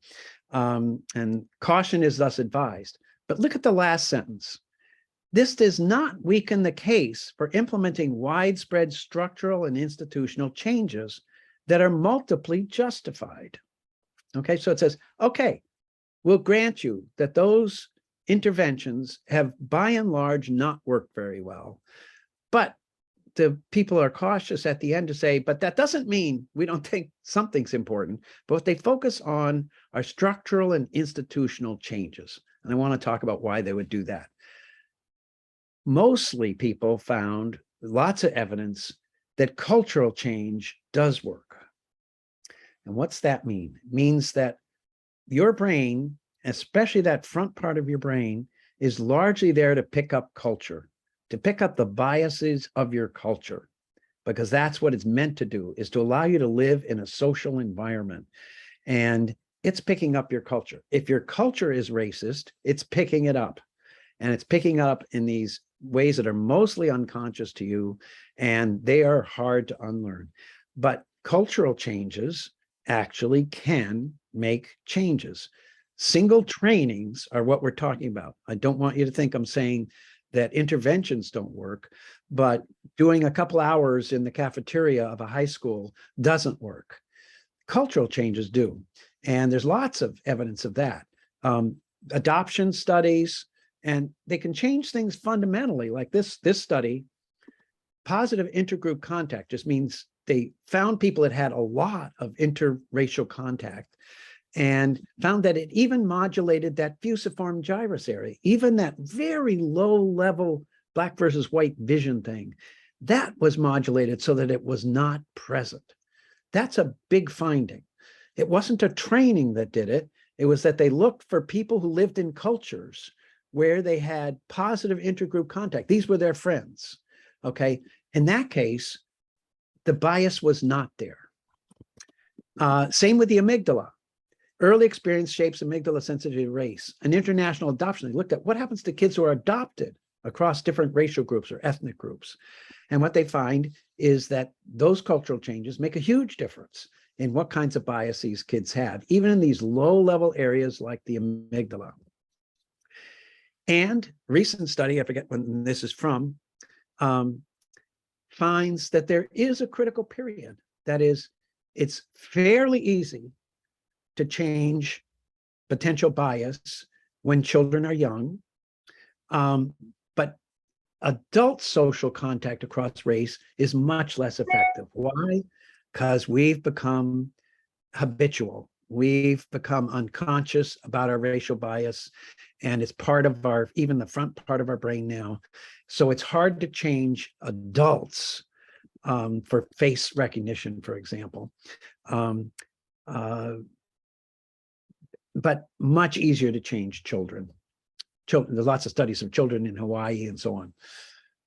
And caution is thus advised. But look at the last sentence. This does not weaken the case for implementing widespread structural and institutional changes that are multiply justified. Okay, so it says, okay, we'll grant you that those interventions have by and large not worked very well. But the people are cautious at the end to say, but that doesn't mean we don't think something's important. But what they focus on are structural and institutional changes. And I want to talk about why they would do that. Mostly people found lots of evidence that cultural change does work. And what's that mean? It means that your brain, especially that front part of your brain, is largely there to pick up culture, to pick up the biases of your culture, because that's what it's meant to do, is to allow you to live in a social environment. And it's picking up your culture. If your culture is racist, it's picking it up. And it's picking up in these ways that are mostly unconscious to you, and they are hard to unlearn. But cultural changes actually can make changes. Single trainings are what we're talking about. I don't want you to think I'm saying that interventions don't work, but doing a couple hours in the cafeteria of a high school doesn't work. Cultural changes do. And there's lots of evidence of that. Adoption studies, and they can change things fundamentally. Like this study, positive intergroup contact just means they found people that had a lot of interracial contact and found that it even modulated that fusiform gyrus area, even that very low level black versus white vision thing, that was modulated so that it was not present. That's a big finding. It wasn't a training that did it. It was that they looked for people who lived in cultures where they had positive intergroup contact. These were their friends. Okay. In that case, the bias was not there. Same with the amygdala. Early experience shapes amygdala sensitivity to race. An international adoption, they looked at what happens to kids who are adopted across different racial groups or ethnic groups. And what they find is that those cultural changes make a huge difference in what kinds of biases kids have, even in these low-level areas like the amygdala. And recent study, I forget when this is from, finds that there is a critical period. That is, it's fairly easy to change potential bias when children are young, but adult social contact across race is much less effective. Why? Because we've become habitual. We've become unconscious about our racial bias, and it's part of our, even the front part of our brain now. So it's hard to change adults for face recognition, for example. But much easier to change children. There's lots of studies of children in Hawaii and so on.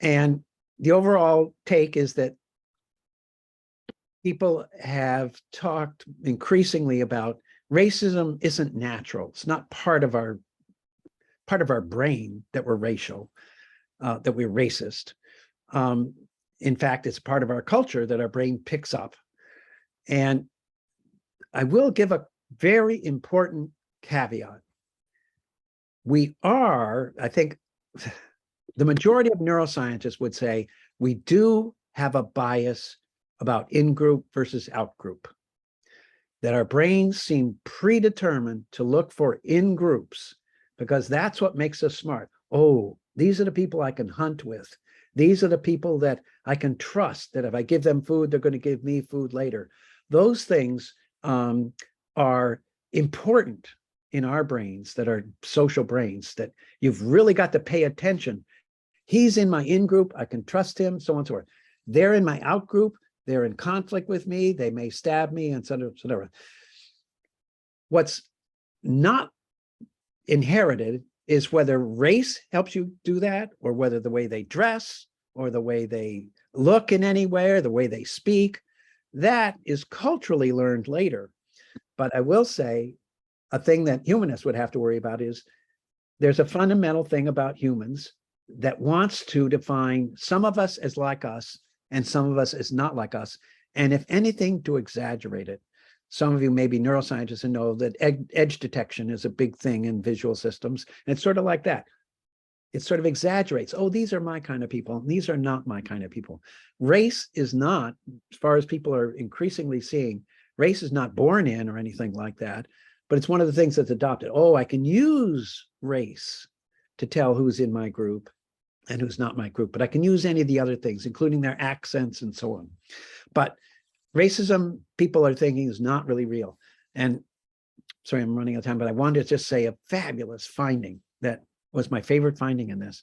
And the overall take is that people have talked increasingly about racism isn't natural. It's not part of our brain that we're racial, that we're racist. In fact, it's part of our culture that our brain picks up. And I will give a very important caveat. We are, I think, the majority of neuroscientists would say we do have a bias about in-group versus out-group, that our brains seem predetermined to look for in-groups because that's what makes us smart. Oh, these are the people I can hunt with. These are the people that I can trust, that if I give them food, they're going to give me food later. Those things are important in our brains, that are social brains, that you've really got to pay attention. He's in my in-group, I can trust him, so on and so forth. They're in my out-group, they're in conflict with me, they may stab me, and so on, et cetera. What's not inherited is whether race helps you do that, or whether the way they dress, or the way they look in any way, or the way they speak. That is culturally learned later. But I will say, a thing that humanists would have to worry about is there's a fundamental thing about humans that wants to define some of us as like us and some of us as not like us. And if anything, to exaggerate it. Some of you may be neuroscientists and know that edge detection is a big thing in visual systems. And it's sort of like that. It sort of exaggerates. Oh, these are my kind of people. These are not my kind of people. Race is not, as far as people are increasingly seeing, race is not born in or anything like that. But it's one of the things that's adopted. Oh, I can use race to tell who's in my group and who's not my group, but I can use any of the other things, including their accents and so on. But racism, people are thinking, is not really real. And sorry, I'm running out of time, but I wanted to just say a fabulous finding that was my favorite finding in this.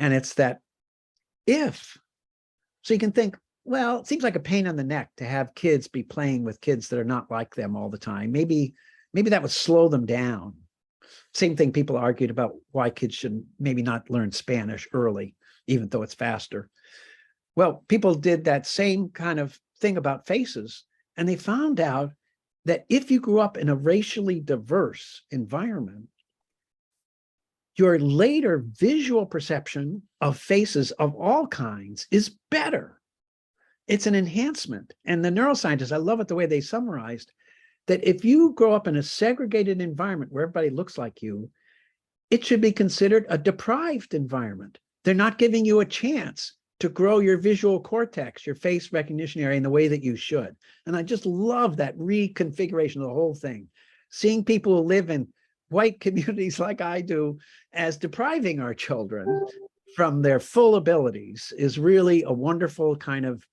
And it's that so you can think, well, it seems like a pain in the neck to have kids be playing with kids that are not like them all the time. Maybe that would slow them down. Same thing people argued about why kids should maybe not learn Spanish early, even though it's faster. Well, people did that same kind of thing about faces, and they found out that if you grew up in a racially diverse environment, your later visual perception of faces of all kinds is better. It's an enhancement. And the neuroscientists, I love it the way they summarized that if you grow up in a segregated environment where everybody looks like you, it should be considered a deprived environment. They're not giving you a chance to grow your visual cortex, your face recognition area in the way that you should. And I just love that reconfiguration of the whole thing. Seeing people who live in white communities like I do as depriving our children from their full abilities is really a wonderful kind of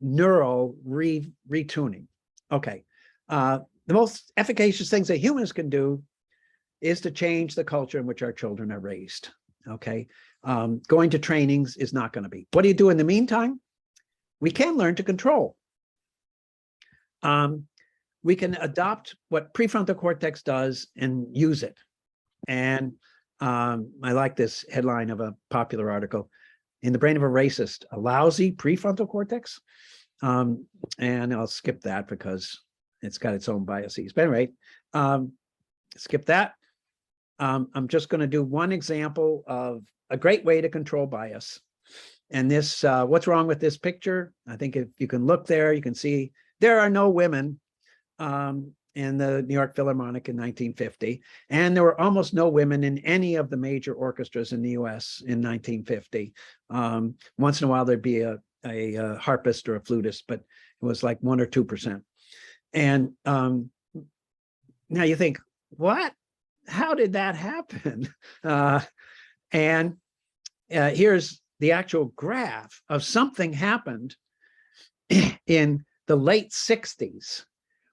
neural retuning. Okay. The most efficacious things that humans can do is to change the culture in which our children are raised. Okay. Going to trainings is not going to be. What do you do in the meantime? We can learn to control. We can adopt what prefrontal cortex does and use it. And I like this headline of a popular article. In the brain of a racist, a lousy prefrontal cortex. And I'll skip that because it's got its own biases. But anyway, skip that. I'm just going to do one example of a great way to control bias. And this, what's wrong with this picture? I think if you can look there, you can see there are no women in the New York Philharmonic in 1950. And there were almost no women in any of the major orchestras in the US in 1950. Once in a while, there'd be a harpist or a flutist, but it was like 1 or 2%. And now you think, what? How did that happen? Here's the actual graph of something happened in the late 60s,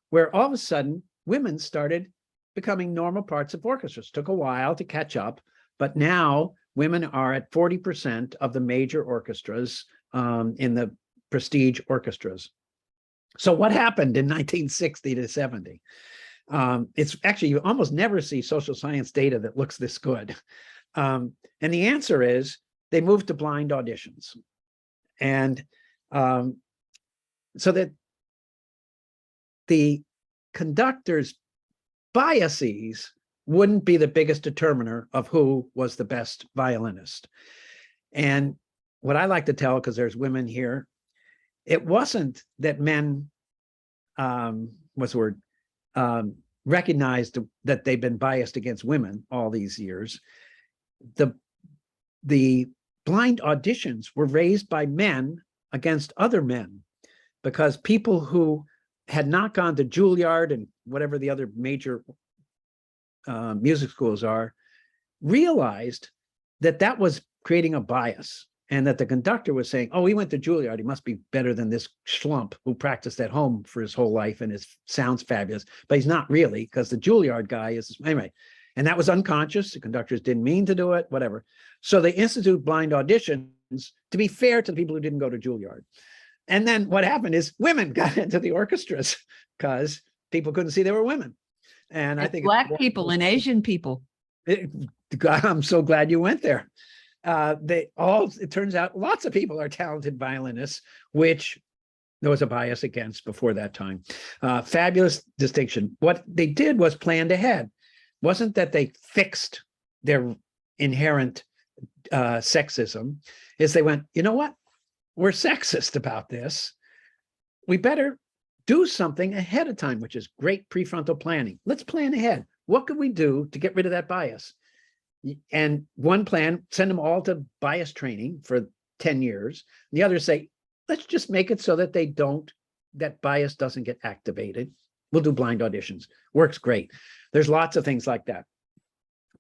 where all of a sudden women started becoming normal parts of orchestras. Took a while to catch up, but now women are at 40% of the major orchestras in the prestige orchestras. So what happened in 1960 to 70? It's actually, you almost never see social science data that looks this good. And the answer is they moved to blind auditions. And so that the conductor's biases wouldn't be the biggest determiner of who was the best violinist. And what I like to tell, because there's women here, it wasn't that men, what's the word, recognized that they've been biased against women all these years. The blind auditions were raised by men against other men, because people who had not gone to Juilliard and whatever the other major music schools are, realized that that was creating a bias, and that the conductor was saying, oh, he went to Juilliard, he must be better than this schlump who practiced at home for his whole life and sounds fabulous, but he's not really, because the Juilliard guy is, anyway. And that was unconscious. The conductors didn't mean to do it, whatever. So they institute blind auditions to be fair to the people who didn't go to Juilliard. And then what happened is women got into the orchestras because people couldn't see they were women. And I think Black people and Asian people. I'm so glad you went there. It turns out lots of people are talented violinists, which there was a bias against before that time. Fabulous distinction. What they did was planned ahead. Wasn't that they fixed their inherent sexism, is they went, you know what? We're sexist about this. We better do something ahead of time, which is great prefrontal planning. Let's plan ahead. What could we do to get rid of that bias? And one plan, send them all to bias training for 10 years. The others say, let's just make it so that that bias doesn't get activated. We'll do blind auditions. Works great. There's lots of things like that.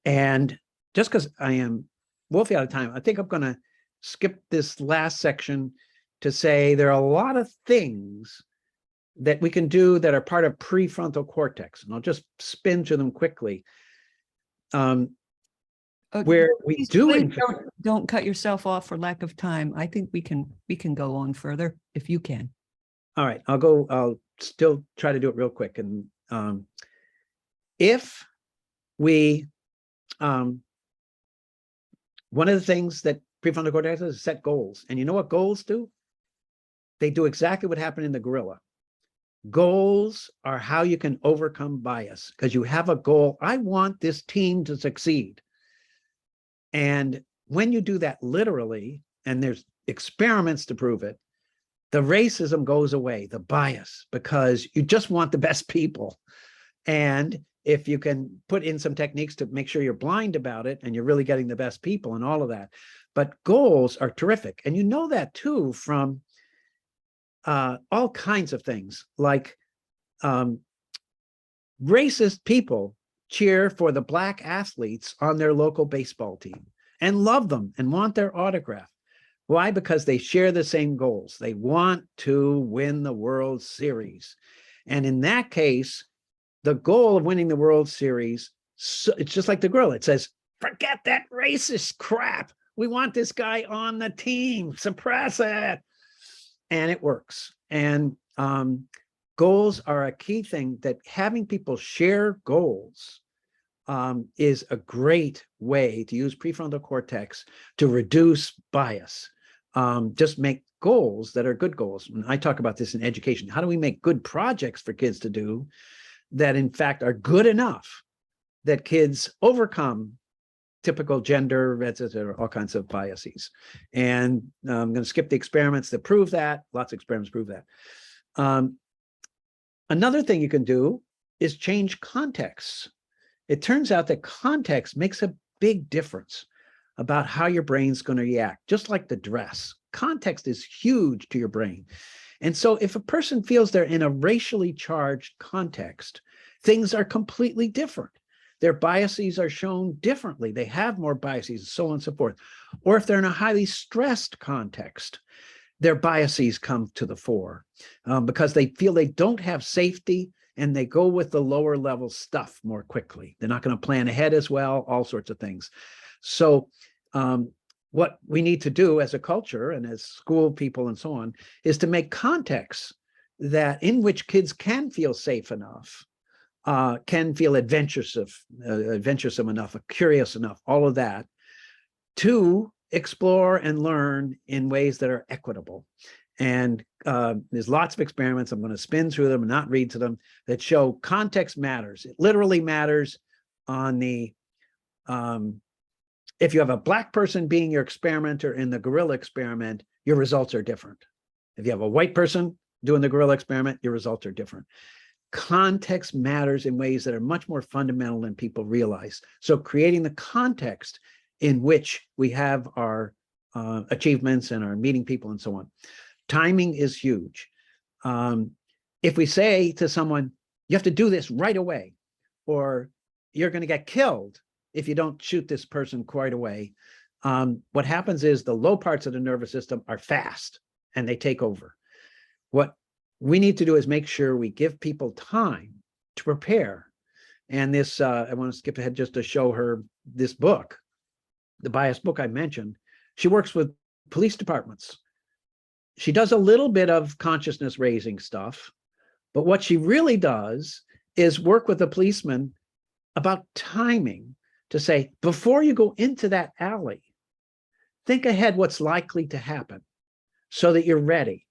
And just because I am woefully out of time, I think I'm going to skip this last section to say there are a lot of things that we can do that are part of prefrontal cortex. And I'll just spin through them quickly. Where we please don't cut yourself off for lack of time. I think we can go on further if you can. All right, I'll still try to do it real quick. And if we, one of the things that prefrontal cortex does is set goals. And you know what goals do? They do exactly what happened in the gorilla. Goals are how you can overcome bias, because you have a goal. I want this team to succeed. And when you do that literally, and there's experiments to prove it, the racism goes away, the bias, because you just want the best people. And if you can put in some techniques to make sure you're blind about it and you're really getting the best people and all of that. But goals are terrific. And you know that too from all kinds of things, like racist people cheer for the black athletes on their local baseball team and love them and want their autograph. Why? Because they share the same goals. They want to win the World Series. And in that case, the goal of winning the World Series, it's just like the gorilla. It says, forget that racist crap. We want this guy on the team. Suppress it. And it works. And goals are a key thing, that having people share goals is a great way to use prefrontal cortex to reduce bias. Just make goals that are good goals. And I talk about this in education. How do we make good projects for kids to do that in fact are good enough that kids overcome typical gender, etc., all kinds of biases. And I'm going to skip the experiments that prove that. Lots of experiments prove that. Another thing you can do is change contexts. It turns out that context makes a big difference about how your brain's going to react, just like the dress. Context is huge to your brain. And so if a person feels they're in a racially charged context, things are completely different. Their biases are shown differently. They have more biases, so on and so forth. Or if they're in a highly stressed context, their biases come to the fore because they feel they don't have safety and they go with the lower level stuff more quickly. They're not going to plan ahead as well, all sorts of things. So what we need to do as a culture and as school people and so on is to make contexts that in which kids can feel safe enough, can feel adventuresome enough, curious enough, all of that, to explore and learn in ways that are equitable. And there's lots of experiments. I'm going to spin through them and not read to them that show context matters. It literally matters on the, if you have a Black person being your experimenter in the gorilla experiment, your results are different. If you have a white person doing the gorilla experiment, your results are different. Context matters in ways that are much more fundamental than people realize. So creating the context in which we have our achievements and our meeting people and so on. Timing is huge. If we say to someone, you have to do this right away, or you're going to get killed if you don't shoot this person quite away, what happens is the low parts of the nervous system are fast and they take over. What we need to do is make sure we give people time to prepare. And this, I want to skip ahead just to show her this book, the bias book I mentioned. She works with police departments. She does a little bit of consciousness raising stuff, but what she really does is work with a policeman about timing to say, before you go into that alley, think ahead what's likely to happen so that you're ready.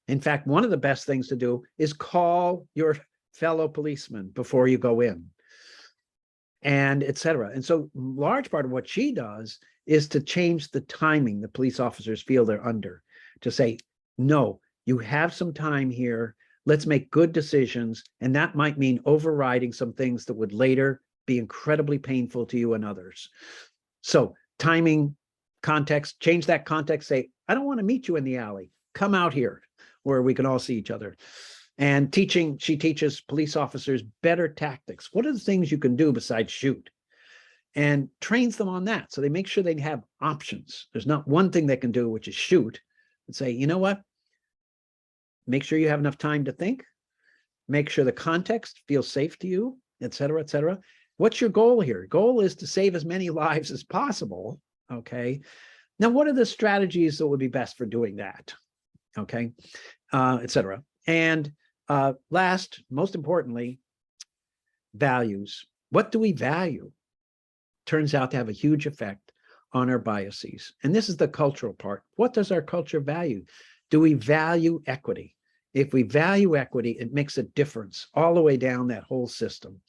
In fact, one of the best things to do is call your fellow policeman before you go in, and et cetera. And so large part of what she does is to change the timing the police officers feel they're under, to say, no, you have some time here. Let's make good decisions. And that might mean overriding some things that would later be incredibly painful to you and others. So timing, context, change that context, say, I don't want to meet you in the alley. Come out here where we can all see each other. And she teaches police officers better tactics. What are the things you can do besides shoot? And trains them on that. So they make sure they have options. There's not one thing they can do, which is shoot, and say, you know what? Make sure you have enough time to think. Make sure the context feels safe to you, et cetera, et cetera. What's your goal here? Goal is to save as many lives as possible. Okay. Now, what are the strategies that would be best for doing that? Okay, et cetera. And last, most importantly, values. What do we value? Turns out to have a huge effect on our biases. And this is the cultural part. What does our culture value? Do we value equity? If we value equity, it makes a difference all the way down that whole system.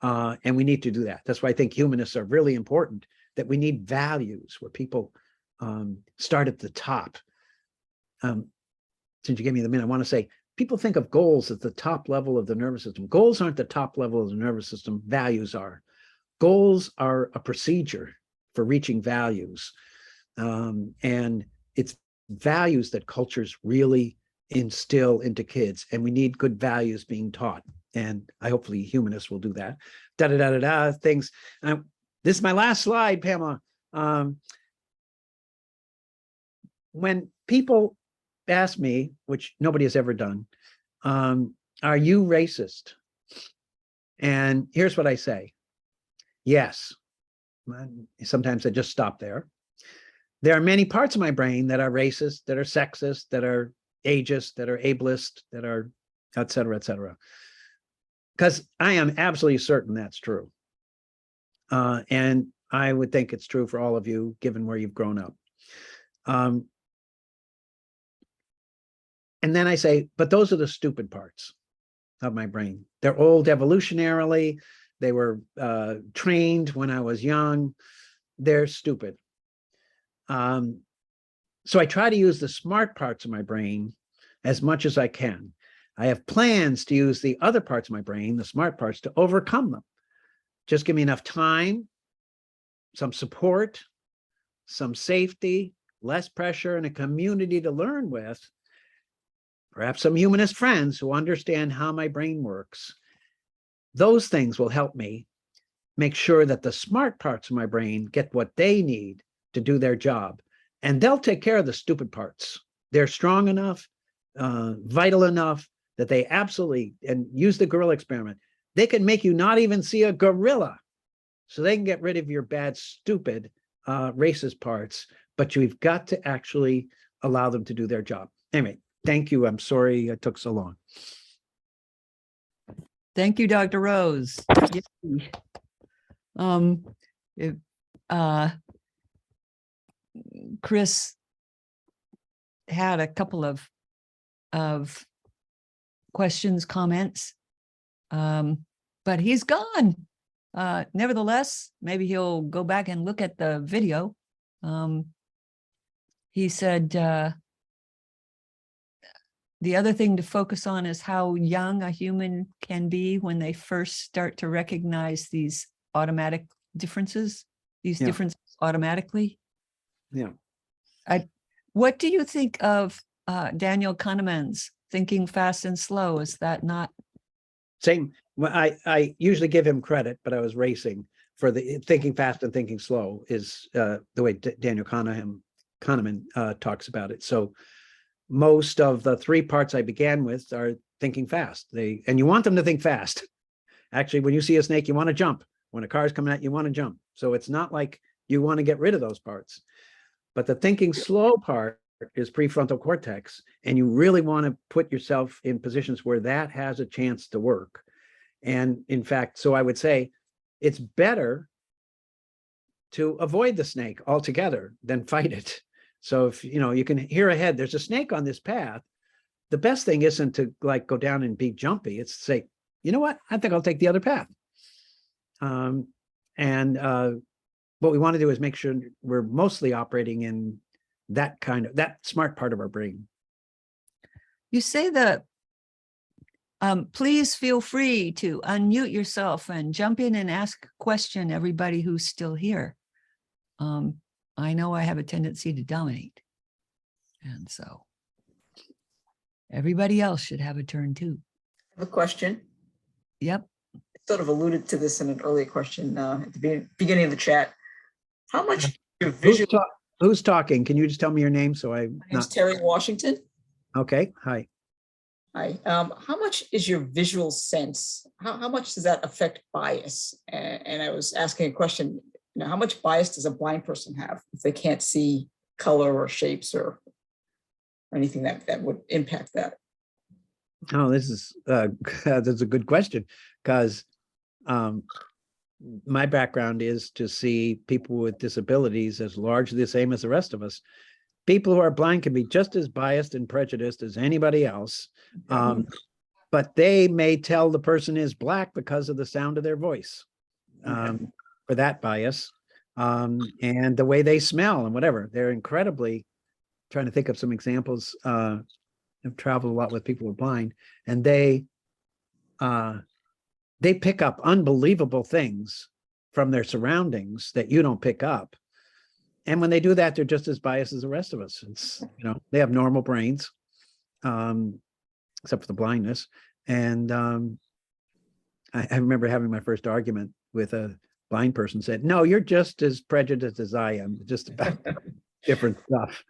And we need to do that. That's why I think humanists are really important, that we need values where people start at the top. Since you gave me the minute, I want to say, people think of goals at the top level of the nervous system. Goals aren't the top level of the nervous system. Values are. Goals are a procedure for reaching values. And it's values that cultures really instill into kids. And we need good values being taught. And hopefully humanists will do that. Things. This is my last slide, Pamela. When people ask me, which nobody has ever done, are you racist? And here's what I say. Yes. Sometimes I just stop there. There are many parts of my brain that are racist, that are sexist, that are ageist, that are ableist, that are et cetera, et cetera. Because I am absolutely certain that's true. And I would think it's true for all of you, given where you've grown up. And then I say, but those are the stupid parts of my brain. They're old evolutionarily. They were trained when I was young. They're stupid. So I try to use the smart parts of my brain as much as I can. I have plans to use the other parts of my brain, the smart parts, to overcome them. Just give me enough time, some support, some safety, less pressure, and a community to learn with. Perhaps some humanist friends who understand how my brain works. Those things will help me make sure that the smart parts of my brain get what they need to do their job. And they'll take care of the stupid parts. They're strong enough, vital enough that they absolutely, and use the gorilla experiment, they can make you not even see a gorilla. So they can get rid of your bad, stupid, racist parts, but you've got to actually allow them to do their job. Anyway, thank you. I'm sorry it took so long. Thank you, Dr. Rose. Chris had a couple of questions, comments, but he's gone. Nevertheless, maybe he'll go back and look at the video. He said, the other thing to focus on is how young a human can be when they first start to recognize these automatic differences, these differences automatically. Yeah. What do you think of Daniel Kahneman's Thinking Fast and Slow? Is that not? Same. Well, I usually give him credit, but I was racing for the Thinking Fast and Thinking Slow is the way Daniel Kahneman talks about it. So most of the three parts I began with are thinking fast. And you want them to think fast. Actually, when you see a snake, you want to jump. When a car is coming at you, you want to jump. So it's not like you want to get rid of those parts. But the thinking slow part is prefrontal cortex, and you really want to put yourself in positions where that has a chance to work. And in fact, so I would say it's better to avoid the snake altogether than fight it. So if you can hear ahead, there's a snake on this path, the best thing isn't to like go down and be jumpy. It's to say, you know what, I think I'll take the other path. What we want to do is make sure we're mostly operating in that smart part of our brain. You say that please feel free to unmute yourself and jump in and ask a question, everybody who's still here. I know I have a tendency to dominate. And so everybody else should have a turn too. I have a question. Yep. I sort of alluded to this in an earlier question at the beginning of the chat. How much your visual... Who's talking? Can you just tell me your name so My name's Terry Washington. Okay, hi. Hi. How much is your visual sense? How much does that affect bias? And I was asking a question, how much bias does a blind person have if they can't see color or shapes or anything that would impact that? Oh, this is that's a good question, because my background is to see people with disabilities as largely the same as the rest of us. People who are blind can be just as biased and prejudiced as anybody else, but they may tell the person is Black because of the sound of their voice, for that bias, and the way they smell and whatever. They're incredibly, trying to think of some examples. I've traveled a lot with people who are blind, and they pick up unbelievable things from their surroundings that you don't pick up. And when they do that, they're just as biased as the rest of us. It's, they have normal brains, except for the blindness. And I remember having my first argument with a blind person, said, no, you're just as prejudiced as I am, just about different stuff.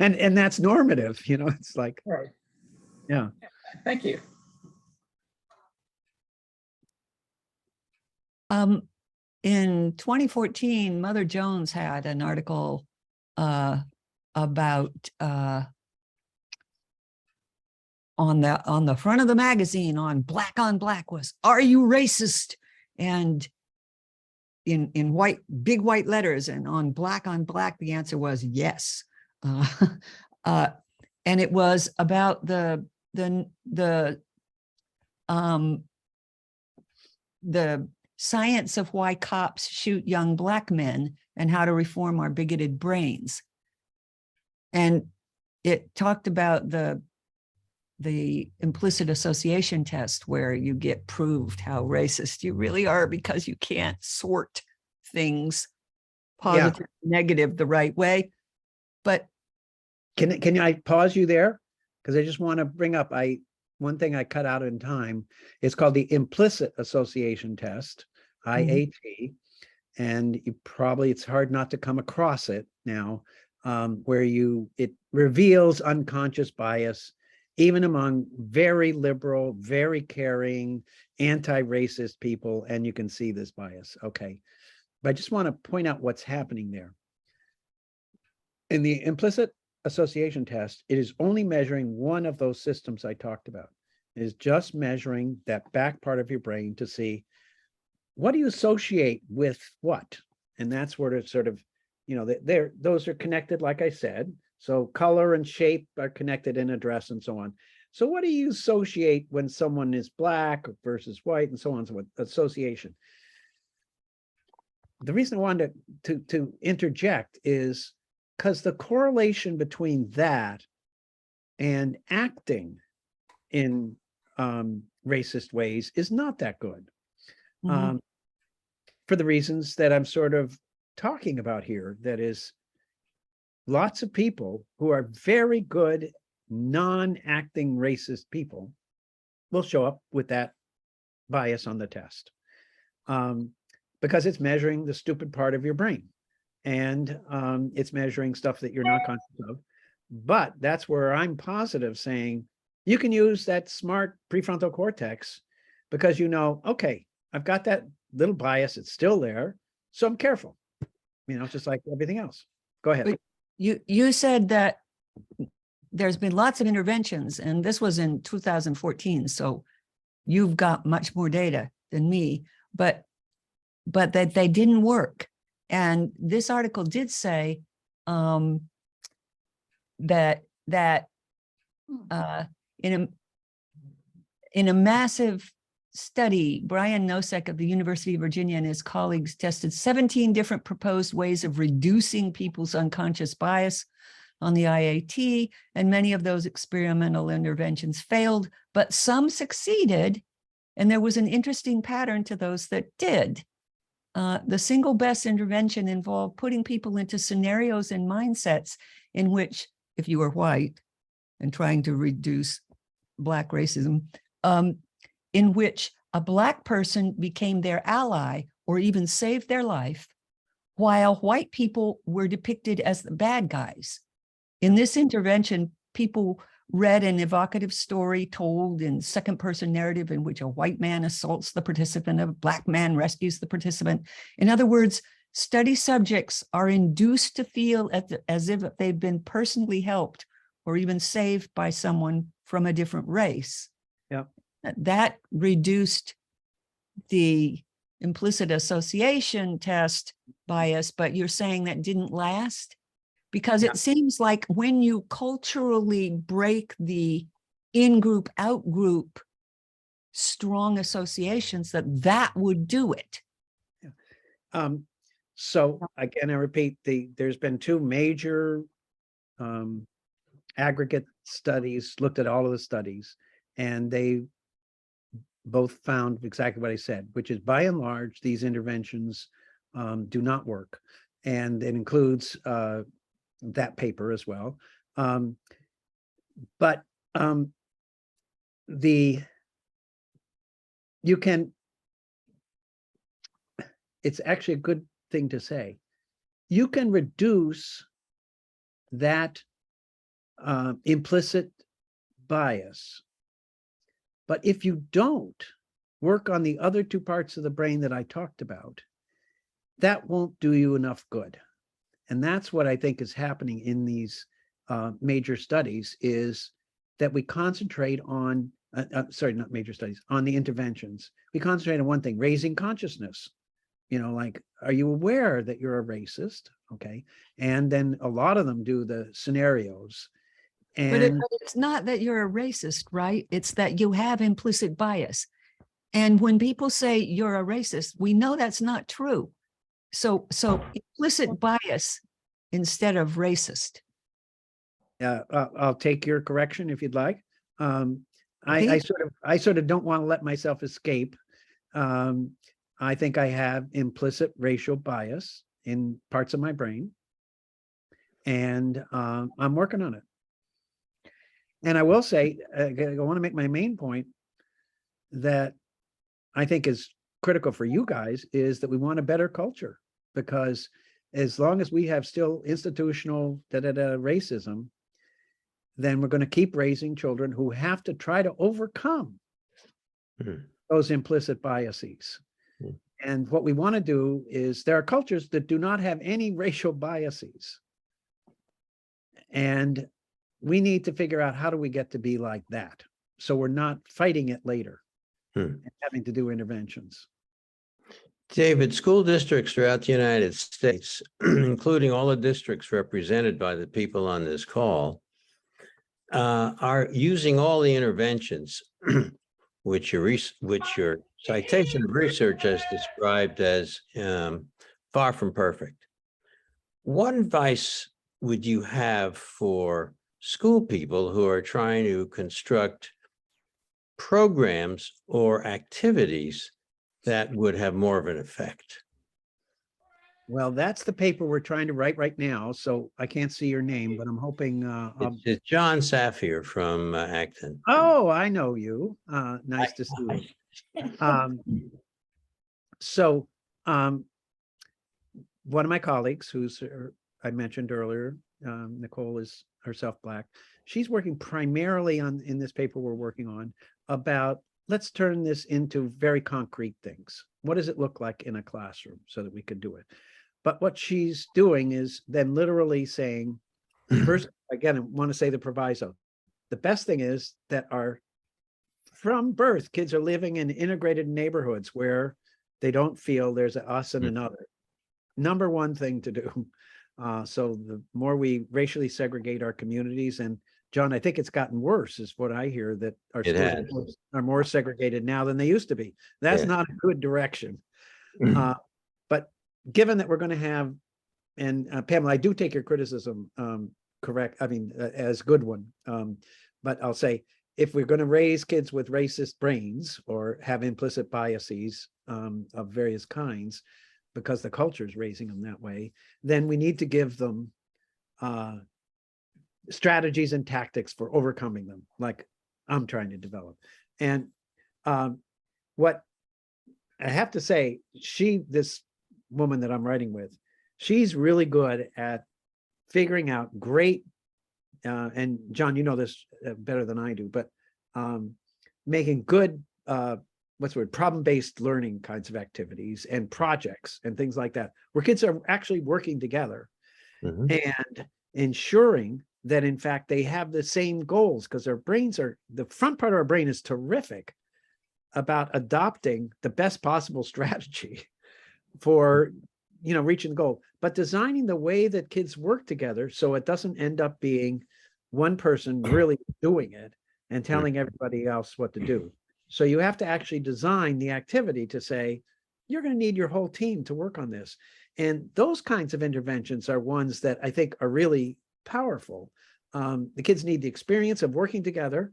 And that's normative, it's like, right. Yeah. Thank you. In 2014, Mother Jones had an article about on the front of the magazine on black was, "Are you racist?" And in big white letters, and on black, the answer was yes. and it was about the science of why cops shoot young Black men and how to reform our bigoted brains. And it talked about the implicit association test, where you get proved how racist you really are because you can't sort things positive, negative the right way. But can I pause you there? Because I just want to bring up one thing I cut out in time. It's called the implicit association test, IAT. And it's hard not to come across it now, where it reveals unconscious bias, even among very liberal, very caring, anti-racist people, and you can see this bias. Okay, but I just want to point out what's happening there. In the implicit association test, it is only measuring one of those systems I talked about. It is just measuring that back part of your brain to see, what do you associate with what? And that's where it's sort of, those are connected, like I said. So color and shape are connected in a dress and so on. So what do you associate when someone is Black versus white and so on, so association? The reason I wanted to interject is because the correlation between that and acting in racist ways is not that good. For the reasons that I'm sort of talking about here. That is, lots of people who are very good non-acting racist people will show up with that bias on the test, because it's measuring the stupid part of your brain, and it's measuring stuff that you're not conscious of. But that's where I'm positive, saying you can use that smart prefrontal cortex, because okay, I've got that little bias, it's still there, so I'm careful, just like everything else. Go ahead. You said that there's been lots of interventions, and this was in 2014, so you've got much more data than me, but that they didn't work. And this article did say that in a massive study, Brian Nosek of the University of Virginia and his colleagues tested 17 different proposed ways of reducing people's unconscious bias on the IAT, and many of those experimental interventions failed, but some succeeded, and there was an interesting pattern to those that did. The single best intervention involved putting people into scenarios and mindsets in which, if you were white and trying to reduce Black racism, in which a Black person became their ally or even saved their life, while white people were depicted as the bad guys. In this intervention, people read an evocative story told in second-person narrative in which a white man assaults the participant, a Black man rescues the participant. In other words, study subjects are induced to feel as if they've been personally helped or even saved by someone from a different race. Yeah. That reduced the implicit association test bias, but you're saying that didn't last? Because it seems like when you culturally break the in-group, out-group strong associations, that would do it. So again, I repeat, there's been two major aggregate studies, looked at all of the studies, and they both found exactly what I said, which is by and large, these interventions do not work. And it includes that paper as well. But it's actually a good thing to say. You can reduce that implicit bias. But if you don't work on the other two parts of the brain that I talked about, that won't do you enough good. And that's what I think is happening in these major studies, is that we concentrate on, sorry, not major studies, on the interventions. We concentrate on one thing, raising consciousness. Like, are you aware that you're a racist? Okay. And then a lot of them do the scenarios. And but it's not that you're a racist, right? It's that you have implicit bias. And when people say you're a racist, we know that's not true. So implicit bias instead of racist. I'll take your correction if you'd like. I Pete? sort of don't want to let myself escape. I think I have implicit racial bias in parts of my brain, and I'm working on it. And I will say, I want to make my main point that I think is critical for you guys is that we want a better culture, because as long as we have still institutional racism, then we're going to keep raising children who have to try to overcome those implicit biases. And what we want to do is, there are cultures that do not have any racial biases. And we need to figure out, how do we get to be like that, so we're not fighting it later and having to do interventions. David, school districts throughout the United States, including all the districts represented by the people on this call, are using all the interventions which your citation of research has described as far from perfect. What advice would you have for school people who are trying to construct programs or activities that would have more of an effect? Well, that's the paper we're trying to write right now, so I can't see your name, but I'm hoping. It's John Safier from Acton. Oh, I know you. Nice to see you. So one of my colleagues, who's I mentioned earlier, Nicole is herself Black. She's working primarily in this paper we're working on about, let's turn this into very concrete things. What does it look like in a classroom so that we could do it? But what she's doing is then literally saying, first, again, I want to say the proviso. The best thing is that from birth, kids are living in integrated neighborhoods where they don't feel there's an us and another. Number one thing to do. So the more we racially segregate our communities, and John, I think it's gotten worse, is what I hear, that our schools are more segregated now than they used to be. That's not a good direction. But given that we're going to have, and Pamela, I do take your criticism correct, I mean, as good one. But I'll say, if we're going to raise kids with racist brains or have implicit biases of various kinds, because the culture is raising them that way, then we need to give them strategies and tactics for overcoming them, like I'm trying to develop. And what I have to say, this woman that I'm writing with, she's really good at figuring out great, and John, you know this better than I do, but making good, what's the word, problem-based learning kinds of activities and projects and things like that, where kids are actually working together and ensuring that in fact they have the same goals, because their brains are, the front part of our brain is terrific about adopting the best possible strategy for, reaching the goal, but designing the way that kids work together so it doesn't end up being one person really doing it and telling everybody else what to do. So you have to actually design the activity to say, you're going to need your whole team to work on this. And those kinds of interventions are ones that I think are really powerful. The kids need the experience of working together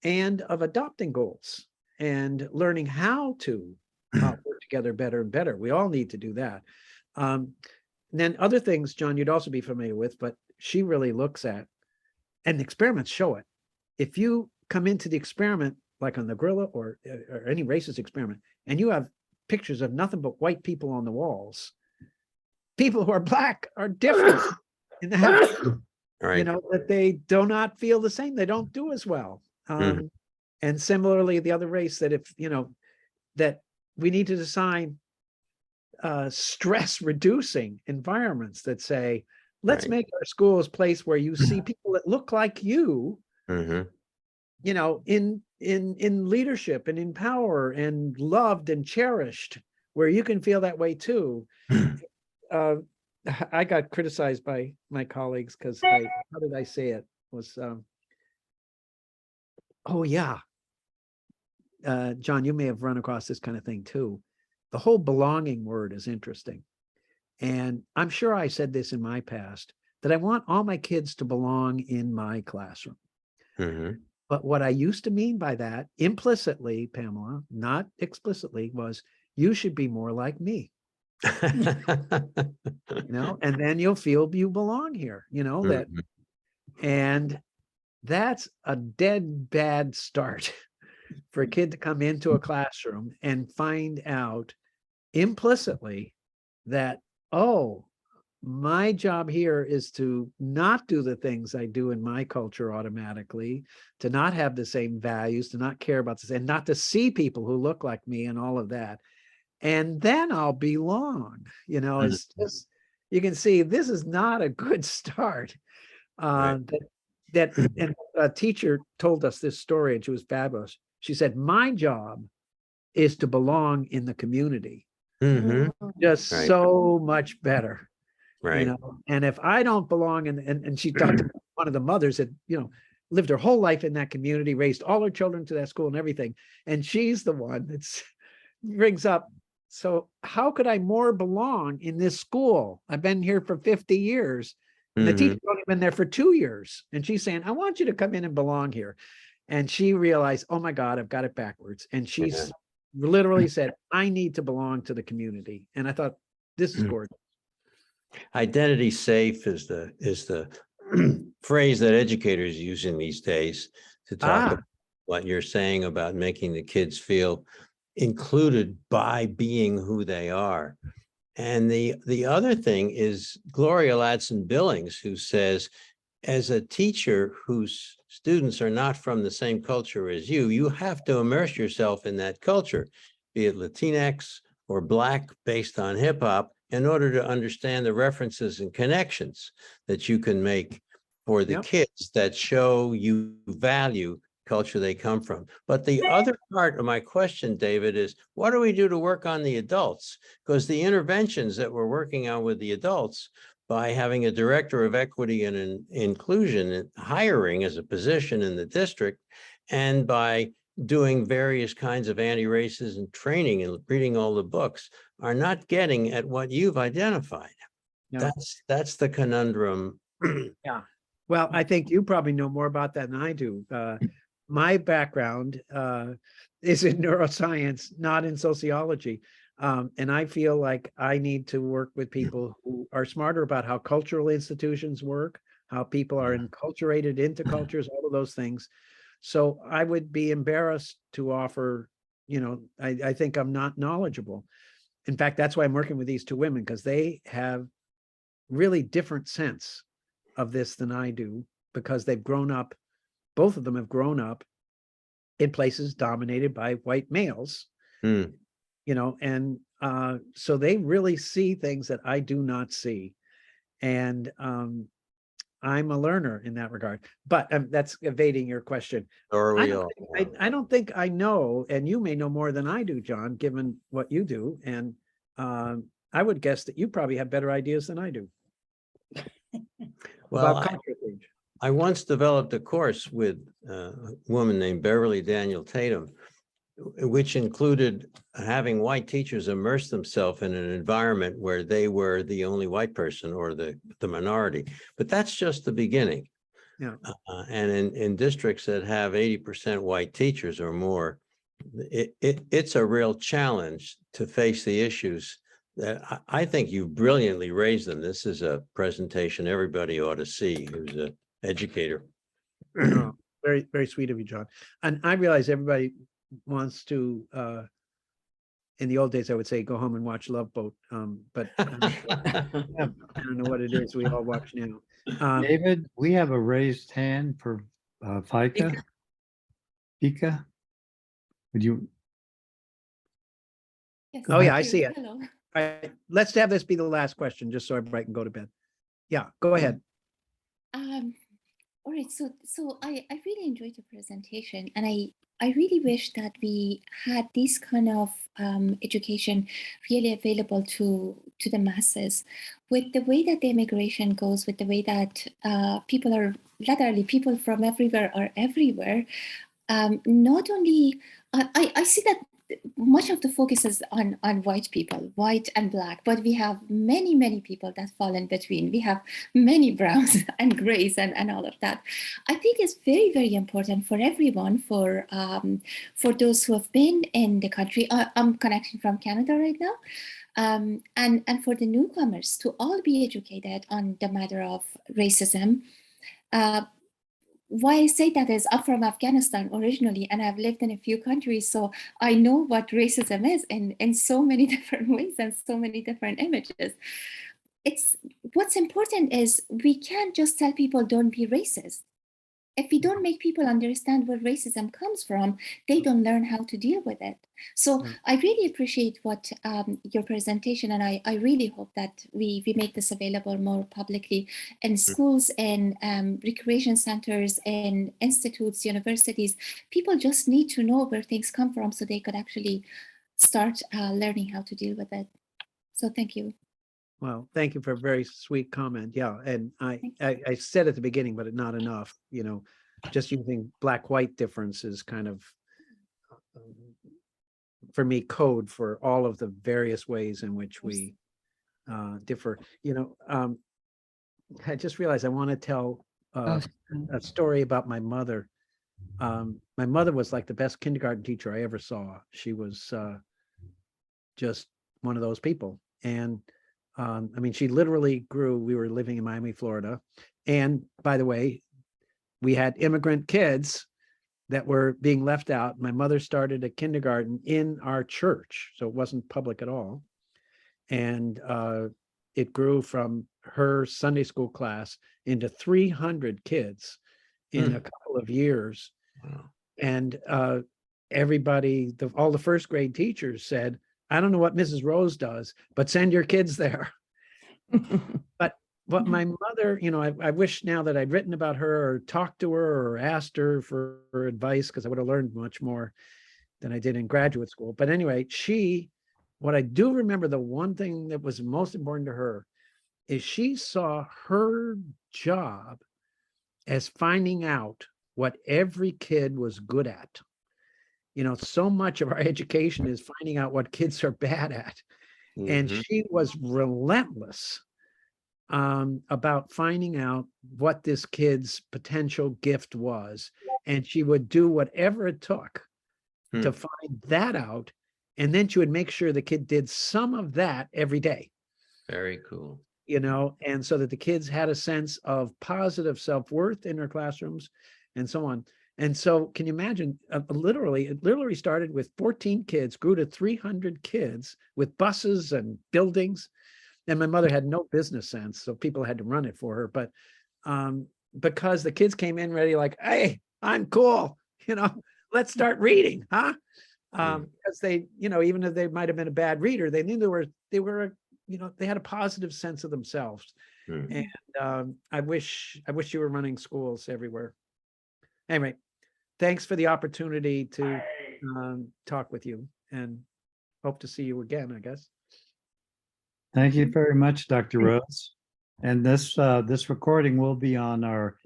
and of adopting goals and learning how to work together better and better. We all need to do that. And then other things, John, you'd also be familiar with, but she really looks at, and the experiments show it. If you come into the experiment, like on the gorilla or any racist experiment, and you have pictures of nothing but white people on the walls, people who are Black are different in that, that they do not feel the same. They don't do as well. And similarly, the other race, that if, that we need to design stress reducing environments that say, let's make our schools a place where you see people that look like you, in leadership and in power and loved and cherished, where you can feel that way too. I got criticized by my colleagues because how did I say it? was, oh yeah. John, you may have run across this kind of thing too. The whole belonging word is interesting. And I'm sure I said this in my past, that I want all my kids to belong in my classroom. Mhm. But what I used to mean by that, implicitly, Pamela, not explicitly, was you should be more like me, and then you'll feel you belong here, that, Mhm. and that's a dead bad start for a kid to come into a classroom and find out implicitly that, oh, my job here is to not do the things I do in my culture automatically, to not have the same values, to not care about this, and not to see people who look like me and all of that. And then I'll belong. It's just, you can see this is not a good start. Right. And a teacher told us this story, and she was fabulous. She said, my job is to belong in the community. Mhm. Just Right. so much better. Right. And if I don't belong, and she talked to one of the mothers that, lived her whole life in that community, raised all her children to that school and everything. And she's the one that brings up, so how could I more belong in this school? I've been here for 50 years. And the teacher's only been there for 2 years. And she's saying, I want you to come in and belong here. And she realized, oh my God, I've got it backwards. And she's literally said, I need to belong to the community. And I thought, this is gorgeous. Identity safe is the phrase that educators are using these days to talk about what you're saying about making the kids feel included by being who they are. And the other thing is Gloria Ladson-Billings, who says, as a teacher whose students are not from the same culture as you have to immerse yourself in that culture, be it Latinx or Black based on hip hop, in order to understand the references and connections that you can make for the kids that show you value culture they come from. But the other part of my question, David, is what do we do to work on the adults? Because the interventions that we're working on with the adults, by having a director of equity and inclusion and hiring as a position in the district, and by doing various kinds of anti-racism training and reading all the books, are not getting at what you've identified. Yeah. That's the conundrum. Yeah. Well, I think you probably know more about that than I do. My background is in neuroscience, not in sociology. And I feel like I need to work with people who are smarter about how cultural institutions work, how people are enculturated into cultures, all of those things. So I would be embarrassed to offer, I think I'm not knowledgeable. In fact, that's why I'm working with these two women, because they have really different sense of this than I do, because they've grown up, both of them have grown up in places dominated by white males, and so they really see things that I do not see. And I'm a learner in that regard, but that's evading your question. Or I don't think I know, and you may know more than I do, John, given what you do. And I would guess that you probably have better ideas than I do. Well, about culture things. I once developed a course with a woman named Beverly Daniel Tatum, which included having white teachers immerse themselves in an environment where they were the only white person or the minority. But that's just the beginning. Yeah. And in districts that have 80% white teachers or more, it's a real challenge to face the issues that I think you brilliantly raised them. This is a presentation everybody ought to see who's an educator. Oh, very, very sweet of you, John. And I realize everybody wants to, in the old days, I would say, go home and watch Love Boat. But I don't know what it is we all watch now. David, we have a raised hand for FICA. Pika, would you? Yes, Oh, yeah, thank I you. see it. Hello. All right, let's have this be the last question, just so everybody can go to bed. Yeah, go ahead. All right, so I really enjoyed the presentation, and I I really wish that we had this kind of education really available to the masses. With the way that the immigration goes, with the way that people are literally people from everywhere are everywhere. Not only I see that much of the focus is on white people, white and black, but we have many people that fall in between. We have many browns and grays and all of that. I think it's very important for everyone, for those who have been in the country. I'm connecting from Canada right now. And for the newcomers to all be educated on the matter of racism. Why I say that is I'm from Afghanistan originally, and I've lived in a few countries, so I know what racism is in so many different ways and so many different images. It's what's important is we can't just tell people don't be racist. If we don't make people understand where racism comes from, they don't learn how to deal with it. So I really appreciate what your presentation, and I really hope that we make this available more publicly in schools and recreation centers and institutes, universities. People just need to know where things come from so they could actually start learning how to deal with it. So thank you. Well, thank you for a very sweet comment. Yeah, and I said at the beginning, but not enough, you know, just using black-white difference is kind of, for me, code for all of the various ways in which we differ. You know, I just realized I want to tell a story about my mother. My mother was like the best kindergarten teacher I ever saw. She was just one of those people. And I mean, she literally grew. We were living in Miami, Florida. And by the way, we had immigrant kids that were being left out. My mother started a kindergarten in our church, so it wasn't public at all. And it grew from her Sunday school class into 300 kids in a couple of years. Wow. And everybody, all the first grade teachers said, I don't know what Mrs. Rose does, but send your kids there. But what my mother, you know, I wish now that I'd written about her or talked to her or asked her for advice, because I would have learned much more than I did in graduate school. But anyway, what I do remember, the one thing that was most important to her is she saw her job as finding out what every kid was good at. You know, so much of our education is finding out what kids are bad at. And she was relentless about finding out what this kid's potential gift was. And she would do whatever it took to find that out. And then she would make sure the kid did some of that every day. Very cool. You know, and so that the kids had a sense of positive self-worth in their classrooms and so on. And so can you imagine, it literally started with 14 kids, grew to 300 kids with buses and buildings. And my mother had no business sense, so people had to run it for her. But because the kids came in ready like, hey, I'm cool, you know, let's start reading, huh? Because they, you know, even if they might have been a bad reader, they knew they were, you know, they had a positive sense of themselves. And I wish you were running schools everywhere. Anyway, thanks for the opportunity to talk with you, and hope to see you again, I guess. Thank you very much, Dr. Rose. And this recording will be on our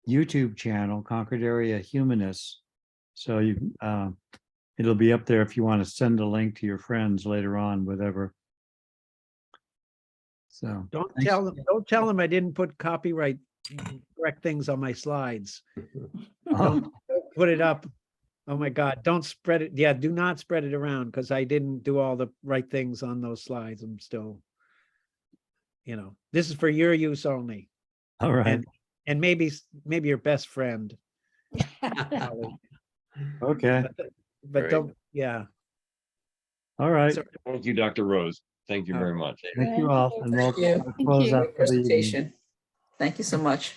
YouTube channel, Concord Area Humanists. So you it'll be up there if you want to send a link to your friends later on, whatever. So Don't tell them I didn't put copyright correct things on my slides. Don't put it up. Oh my God, don't spread it. Yeah, do not spread it around, because I didn't do all the right things on those slides. I'm still, you know, this is for your use only. All right. And maybe your best friend. Okay. But don't, yeah. All right. So- Thank you, Dr. Rose. Thank you very much. Thank you all. And we'll Thank you. close you. out for the evening. Presentation. Thank you so much.